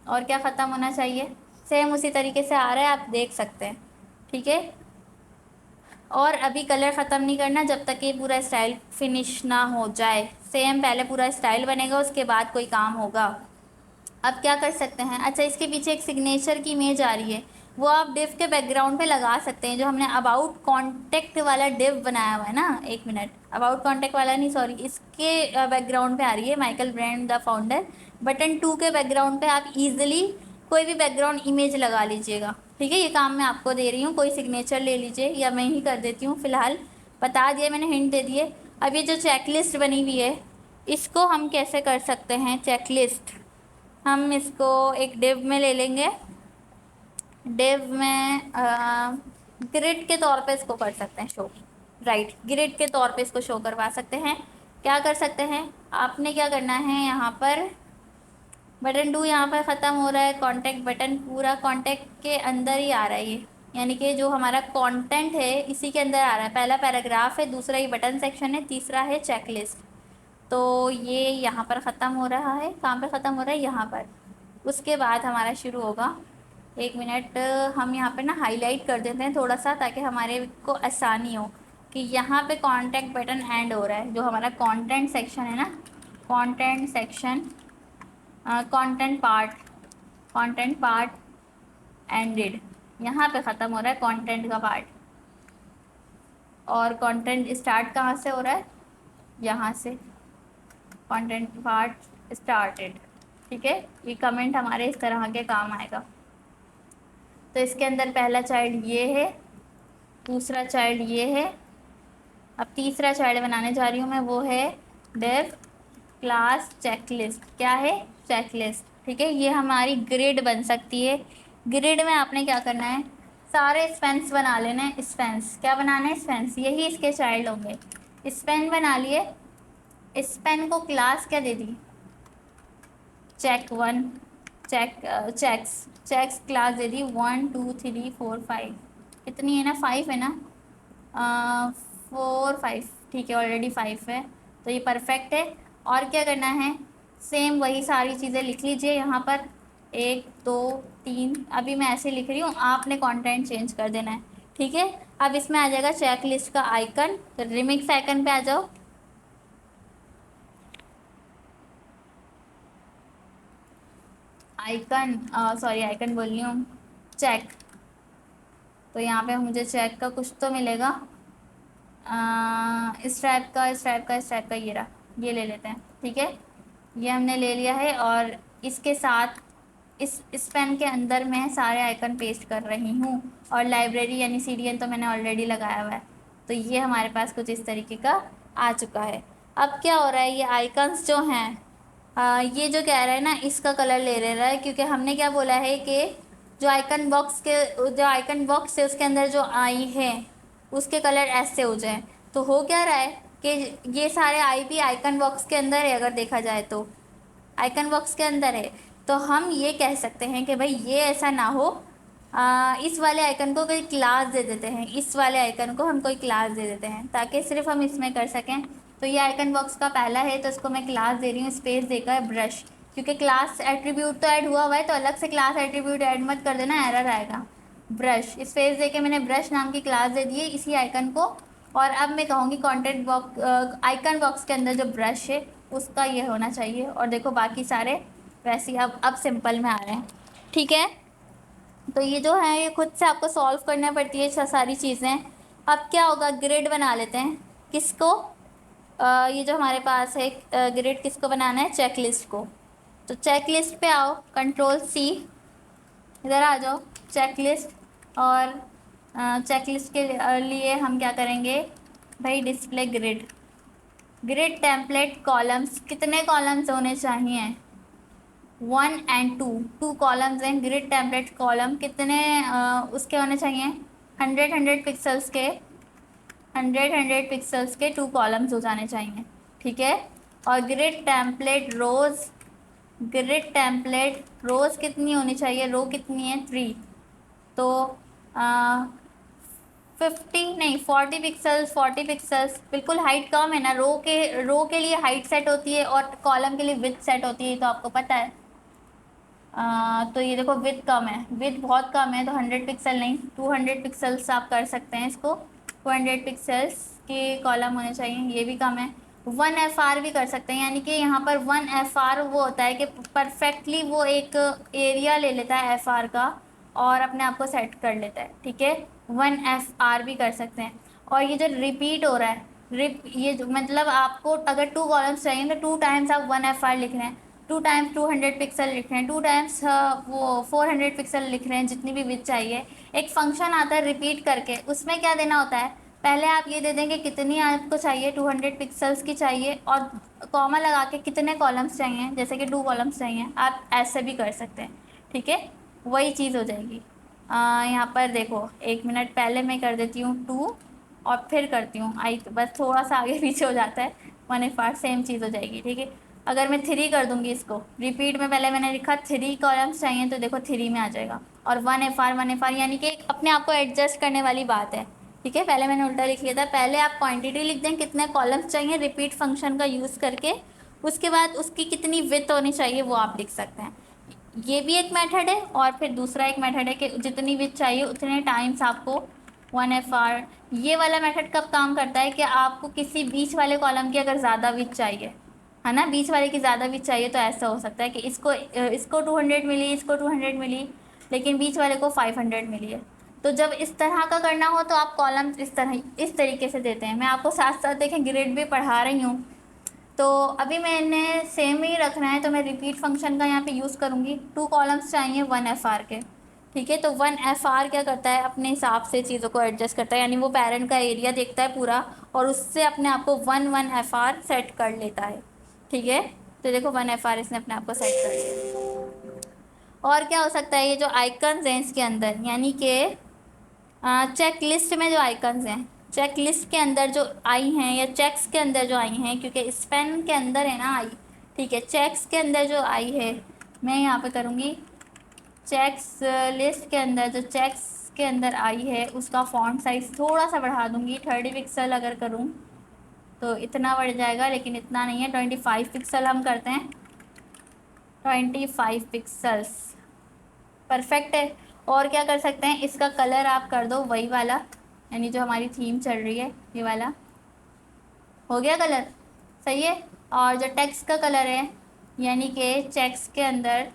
और क्या ख़त्म होना चाहिए, सेम उसी तरीके से आ रहा है, आप देख सकते हैं, ठीक है। और अभी कलर ख़त्म नहीं करना जब तक ये पूरा स्टाइल फिनिश ना हो जाए, सेम पहले पूरा स्टाइल बनेगा उसके बाद कोई काम होगा। अब क्या कर सकते हैं, अच्छा इसके पीछे एक सिग्नेचर की इमेज आ रही है, वो आप डिव के बैकग्राउंड पे लगा सकते हैं। जो हमने अबाउट कॉन्टेक्ट वाला डिव बनाया हुआ है ना, एक मिनट, अबाउट कॉन्टेक्ट वाला नहीं, सॉरी, इसके बैकग्राउंड पे आ रही है Michael brand the founder. Button 2 के बैकग्राउंड पे आप इजीली कोई भी बैकग्राउंड इमेज लगा लीजिएगा। ठीक है, ये काम मैं आपको दे रही हूँ, कोई सिग्नेचर ले लीजिए या मैं ही कर देती हूँ। फिलहाल बता दिए मैंने, हिंट दे दिए। अब ये जो चेकलिस्ट बनी हुई है, इसको हम कैसे कर सकते हैं चेकलिस्ट? हम इसको एक डिव में ले लेंगे। डिव में ग्रिड के तौर पे इसको कर सकते हैं शो। राइट, ग्रिड के तौर पे इसको शो करवा सकते हैं। क्या कर सकते हैं, आपने क्या करना है, यहाँ पर बटन 2 यहाँ पर ख़त्म हो रहा है, कॉन्टैक्ट बटन पूरा कॉन्टैक्ट के अंदर ही आ रहा है ये, यानी कि जो हमारा कंटेंट है इसी के अंदर आ रहा है। पहला पैराग्राफ है, दूसरा ये बटन सेक्शन है, तीसरा है चेकलिस्ट। तो ये यहाँ पर ख़त्म हो रहा है, कहाँ पे ख़त्म हो रहा है, यहाँ पर। उसके बाद हमारा शुरू होगा, एक मिनट, हम यहाँ पे ना हाईलाइट कर देते हैं थोड़ा सा, ताकि हमारे को आसानी हो कि यहाँ पे कॉन्टैक्ट बटन एंड हो रहा है। जो हमारा कंटेंट सेक्शन है ना, content section, content part ended, यहाँ पे ख़त्म हो रहा है कंटेंट का पार्ट। और कंटेंट स्टार्ट कहाँ से हो रहा है, यहाँ से, कंटेंट पार्ट स्टार्टेड। ठीक है, ये कमेंट हमारे इस तरह के काम आएगा। तो इसके अंदर पहला चाइल्ड ये है, दूसरा चाइल्ड ये है, अब तीसरा चाइल्ड बनाने जा रही हूँ मैं, वो है डेव क्लास चेकलिस्ट। क्या है, चेकलिस्ट। ठीक है, ये हमारी ग्रिड बन सकती है। ग्रिड में आपने क्या करना है, सारे स्पेंस बना लेना है। स्पेंस क्या बनाना है, स्पेंस, यही इसके चाइल्ड होंगे। स्पेन बना लिए, स्पेन को क्लास क्या दे दी, चेक 1, चेक्स क्लास दे दी 1 2 3 4 5, कितनी है ना, 5 है ना, 4 5, ठीक है, ऑलरेडी 5 है, तो ये परफेक्ट है। और क्या करना है, सेम वही सारी चीज़ें लिख लीजिए यहाँ पर, 1 2 3, अभी मैं ऐसे लिख रही हूँ, आपने कंटेंट चेंज कर देना है। ठीक है, अब इसमें आ जाएगा चेक लिस्ट का आइकन, तो रिमिक्स आइकन पे आ जाओ। आइकन, सॉरी आइकन बोल रही हूँ, चेक। तो यहाँ पे मुझे चेक का कुछ तो मिलेगा, इस टाइप का, इस टाइप का, इस टाइप का, ये रहा, ये ले लेते हैं। ठीक है, ये हमने ले लिया है, और इसके साथ इस पेन के अंदर मैं सारे आइकन पेस्ट कर रही हूँ। और लाइब्रेरी यानी सीडीएन तो मैंने ऑलरेडी लगाया हुआ है। तो ये हमारे पास कुछ इस तरीके का आ चुका है। अब क्या हो रहा है, ये आइकन्स जो हैं, ये जो कह रहा है ना, इसका कलर ले रहा है, क्योंकि हमने क्या बोला है कि जो आइकन बॉक्स है उसके अंदर जो आई है उसके कलर ऐसे हो जाए। तो हो क्या रहा है कि ये सारे आई भी आइकन बॉक्स के अंदर है, अगर देखा जाए तो आइकन बॉक्स के अंदर है। तो हम ये कह सकते हैं कि भाई ये ऐसा ना हो, इस वाले आइकन को कोई क्लास दे देते हैं, इस वाले आइकन को हम कोई क्लास दे देते हैं, ताकि सिर्फ हम इसमें कर सकें। तो ये आइकन बॉक्स का पहला है, तो इसको मैं क्लास दे रही हूँ, स्पेस देकर ब्रश, क्योंकि क्लास एट्रीब्यूट तो ऐड हुआ है, तो अलग से क्लास एट्रीब्यूट ऐड मत कर देना, एरर आएगा। ब्रश स्पेस दे के मैंने ब्रश नाम की क्लास दे दी है इसी आइकन को। और अब मैं कहूँगी कंटेंट बॉक्स, आइकन बॉक्स के अंदर जो ब्रश है उसका ये होना चाहिए। और देखो बाकी सारे वैसे ही अब सिंपल में आ रहे हैं। ठीक है, तो ये जो है ये खुद से आपको सॉल्व करना पड़ती है सारी चीज़ें। अब क्या होगा, ग्रिड बना लेते हैं। किसको, ये जो हमारे पास है ग्रिड, किसको बनाना है, चेकलिस्ट को। तो चेकलिस्ट पे आओ, कंट्रोल सी, इधर आ जाओ, चेकलिस्ट। और चेकलिस्ट के लिए हम क्या करेंगे भाई, display grid, grid template columns, कितने कॉलम्स होने चाहिए, 1 and 2, 2 कॉलम्स हैं। ग्रिड टेम्पलेट कॉलम कितने उसके होने चाहिए, 100 पिक्सल्स के, 100 पिक्सल्स के 2 कॉलम्स हो जाने चाहिए। ठीक है, और ग्रिड टेम्पलेट रोज़, ग्रिड टेम्पलेट रोज़ कितनी होनी चाहिए, रो कितनी है, 3, तो 50 नहीं 40 पिक्सल्स, 40 पिक्सल्स, बिल्कुल हाइट कम है ना, रो के लिए हाइट सेट होती है और कॉलम के लिए विड्थ सेट होती है, तो आपको पता है। तो ये देखो विड्थ कम है, विड्थ बहुत कम है, तो 100 पिक्सल नहीं 200 पिक्सल्स आप कर सकते हैं इसको, 200 पिक्सल्स के कॉलम होने चाहिए, ये भी कम है। 1 FR भी कर सकते हैं, यानी कि यहाँ पर 1 FR वो होता है कि परफेक्टली वो एक एरिया ले लेता है FR का, और अपने आप को सेट कर लेता है। ठीक है, 1FR भी कर सकते हैं। और ये जो रिपीट हो रहा है, ये जो मतलब आपको अगर 2 कॉलम्स चाहिए तो 2 टाइम्स आप 1FR लिख रहे हैं, 2 टाइम्स 200 पिक्सल लिख रहे हैं, 2 टाइम्स वो 400 पिक्सल लिख रहे हैं, जितनी भी विड्थ चाहिए। एक फंक्शन आता है रिपीट करके, उसमें क्या देना होता है, पहले आप ये दे देंगे कितनी आपको चाहिए, 200 पिक्सल्स की चाहिए, और कॉमा लगा के कितने कॉलम्स चाहिए, जैसे कि 2 कॉलम्स चाहिए, आप ऐसे भी कर सकते हैं। ठीक है, वही चीज़ हो जाएगी। यहाँ पर देखो, 1 मिनट पहले मैं कर देती हूँ 2 और फिर करती हूँ आई, बस थोड़ा सा आगे पीछे हो जाता है, 1FR सेम चीज़ हो जाएगी। ठीक है, अगर मैं 3 कर दूँगी इसको रिपीट में, पहले मैंने लिखा 3 कॉलम्स चाहिए तो देखो 3 में आ जाएगा, और 1FR यानी कि अपने आप को एडजस्ट करने वाली बात है। ठीक है, पहले मैंने उल्टा लिख लिया था, पहले आप क्वांटिटी लिख दें कितने कॉलम्स चाहिए रिपीट फंक्शन का यूज़ करके, उसके बाद उसकी कितनी विड्थ होनी चाहिए वो आप लिख सकते हैं। ये भी एक मेथड है, और फिर दूसरा एक मेथड है कि जितनी विड्थ चाहिए उतने टाइम्स आपको 1FR। ये वाला मेथड कब काम करता है कि आपको किसी बीच वाले कॉलम की अगर ज़्यादा विड्थ चाहिए, है ना, बीच वाले की ज़्यादा विड्थ चाहिए, तो ऐसा हो सकता है कि इसको 200 मिली, इसको 200 मिली, लेकिन बीच वाले को 500 मिली है। तो जब इस तरह का करना हो तो आप कॉलम्स इस तरीके से देते हैं। मैं आपको साथ साथ देखें ग्रिड भी पढ़ा रही हूँ। तो अभी मैंने सेम ही रखना है, तो मैं रिपीट फंक्शन का यहाँ पे यूज़ करूँगी। 2 कॉलम्स चाहिए 1FR के। ठीक है, तो 1FR क्या करता है, अपने हिसाब से चीज़ों को एडजस्ट करता है, यानी वो पेरेंट का एरिया देखता है पूरा, और उससे अपने आप को 1FR सेट कर लेता है। ठीक है, तो देखो 1FR इसने अपने आप को सेट कर लिया। और क्या हो सकता है, ये जो आइकन्स हैं इसके अंदर, यानी कि चेक लिस्ट में जो आइकन्स हैं, चेक लिस्ट के अंदर जो आई हैं, या चेक्स के अंदर जो आई हैं, क्योंकि स्पेन के अंदर है ना आई। ठीक है, चेक्स के अंदर जो आई है, मैं यहाँ पे करूँगी चेक्स लिस्ट के अंदर, जो चेक्स के अंदर आई है उसका फॉन्ट साइज़ थोड़ा सा बढ़ा दूँगी। 30 पिक्सल अगर करूँ तो इतना बढ़ जाएगा, लेकिन इतना नहीं है, 25 पिक्सल हम करते हैं, 25 पिक्सल्स परफेक्ट है। और क्या कर सकते हैं, इसका कलर आप कर दो वही वाला, यानी जो हमारी थीम चल रही है ये वाला, हो गया कलर, सही है। और जो टेक्स्ट का कलर है, यानी कि चेक्स के अंदर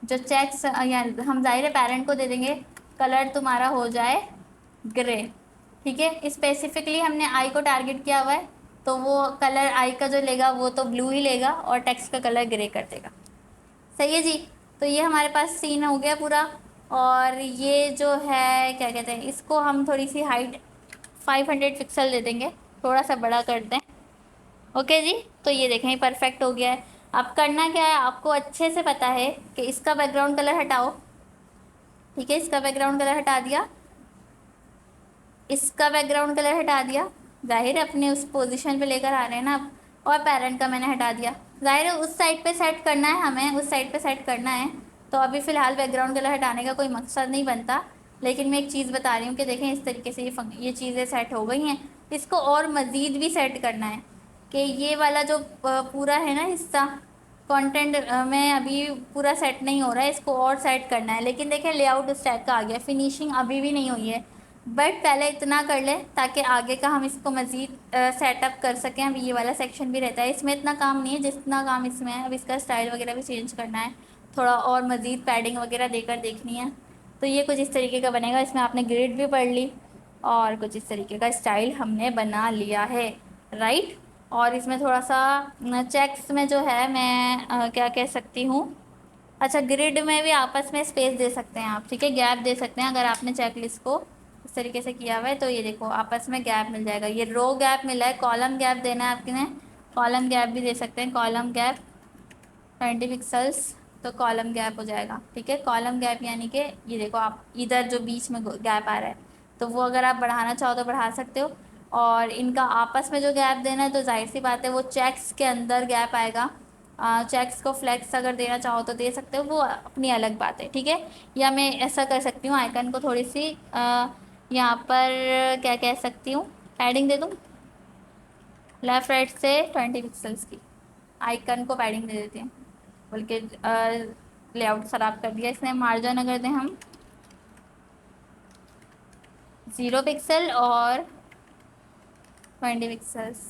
जो चेक्स, या हम जाहिर है पेरेंट को दे देंगे कलर तुम्हारा हो जाए ग्रे। ठीक है, स्पेसिफिकली हमने आई को टारगेट किया हुआ है, तो वो कलर आई का जो लेगा वो तो ब्लू ही लेगा, और टेक्स्ट का कलर ग्रे कर देगा। सही है जी। तो ये हमारे पास सीन हो गया पूरा। और ये जो है क्या कहते हैं, इसको हम थोड़ी सी हाइट 500 पिक्सल दे देंगे, थोड़ा सा बड़ा कर दें। ओके जी, तो ये देखें परफेक्ट हो गया है। अब करना क्या है, आपको अच्छे से पता है कि इसका बैकग्राउंड कलर हटाओ। ठीक है, इसका बैकग्राउंड कलर हटा दिया, इसका बैकग्राउंड कलर हटा दिया, जाहिर है अपने उस पोजीशन पे लेकर आ रहे हैं ना आप। और पेरेंट का मैंने हटा दिया, जाहिर है उस साइड पे सेट करना है, हमें उस साइड पे सेट करना है। तो अभी फ़िलहाल बैकग्राउंड कलर हटाने का कोई मकसद नहीं बनता, लेकिन मैं एक चीज़ बता रही हूँ कि देखें इस तरीके से ये चीज़ें सेट हो गई हैं। इसको और मज़ीद भी सेट करना है कि ये वाला जो पूरा है ना हिस्सा कंटेंट में अभी पूरा सेट नहीं हो रहा है, इसको और सेट करना है। लेकिन देखें लेआउट उस टाइप का आ गया, फिनिशिंग अभी भी नहीं हुई है, बट पहले इतना कर ले ताकि आगे का हम इसको मज़ीद सेटअप कर सकें। अभी ये वाला सेक्शन भी रहता है, इसमें इतना काम नहीं है जितना काम इसमें है। अब इसका स्टाइल वगैरह भी चेंज करना है, थोड़ा और मज़ीद पैडिंग वगैरह देकर देखनी है। तो ये कुछ इस तरीके का बनेगा, इसमें आपने ग्रिड भी पढ़ ली और कुछ इस तरीके का स्टाइल हमने बना लिया है, राइट। और इसमें थोड़ा सा चेक्स में जो है मैं क्या कह सकती हूँ, अच्छा ग्रिड में भी आपस में स्पेस दे सकते हैं आप। ठीक है, गैप दे सकते हैं, अगर आपने चेकलिस्ट को इस तरीके से किया हुआ है तो ये देखो आपस में गैप मिल जाएगा। ये रो गैप मिला है, कॉलम गैप देना है आपने, कॉलम गैप भी दे सकते हैं, कॉलम गैप 20 पिक्सल्स, तो कॉलम गैप हो जाएगा। ठीक है, कॉलम गैप यानी कि ये देखो आप इधर जो बीच में गैप आ रहा है, तो वो अगर आप बढ़ाना चाहो तो बढ़ा सकते हो। और इनका आपस में जो गैप देना है तो जाहिर सी बात है वो चेक्स के अंदर गैप आएगा। चेक्स को फ्लेक्स अगर देना चाहो तो दे सकते हो, वो अपनी अलग बात है। ठीक है, या मैं ऐसा कर सकती हूँ, आइकन को थोड़ी सी यहाँ पर क्या कह सकती हूँ, पैडिंग दे दूँ लेफ़्ट राइट से 20 पिक्सल्स की, आइकन को पैडिंग दे देती हैं, बल्कि लेआउट ख़राब कर दिया इसने। मार्जिन अगर दें हम 0 पिक्सल और 20 पिक्सल्स,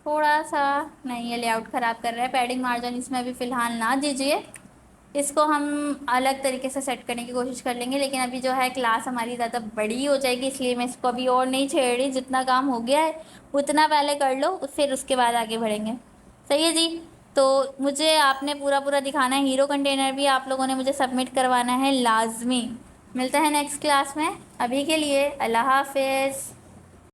थोड़ा सा नहीं, ये लेआउट ख़राब कर रहा है, पैडिंग मार्जिन इसमें अभी फ़िलहाल ना दीजिए। इसको हम अलग तरीके से सेट करने की कोशिश कर लेंगे, लेकिन अभी जो है क्लास हमारी ज़्यादा बड़ी हो जाएगी, इसलिए मैं इसको अभी और नहीं छेड़ रही। जितना काम हो गया है उतना पहले कर लो, फिर उसके बाद आगे बढ़ेंगे। सही है जी। तो मुझे आपने पूरा पूरा दिखाना है, हीरो कंटेनर भी आप लोगों ने मुझे सबमिट करवाना है लाजमी। मिलता है नेक्स्ट क्लास में, अभी के लिए अल्लाह हाफिज़।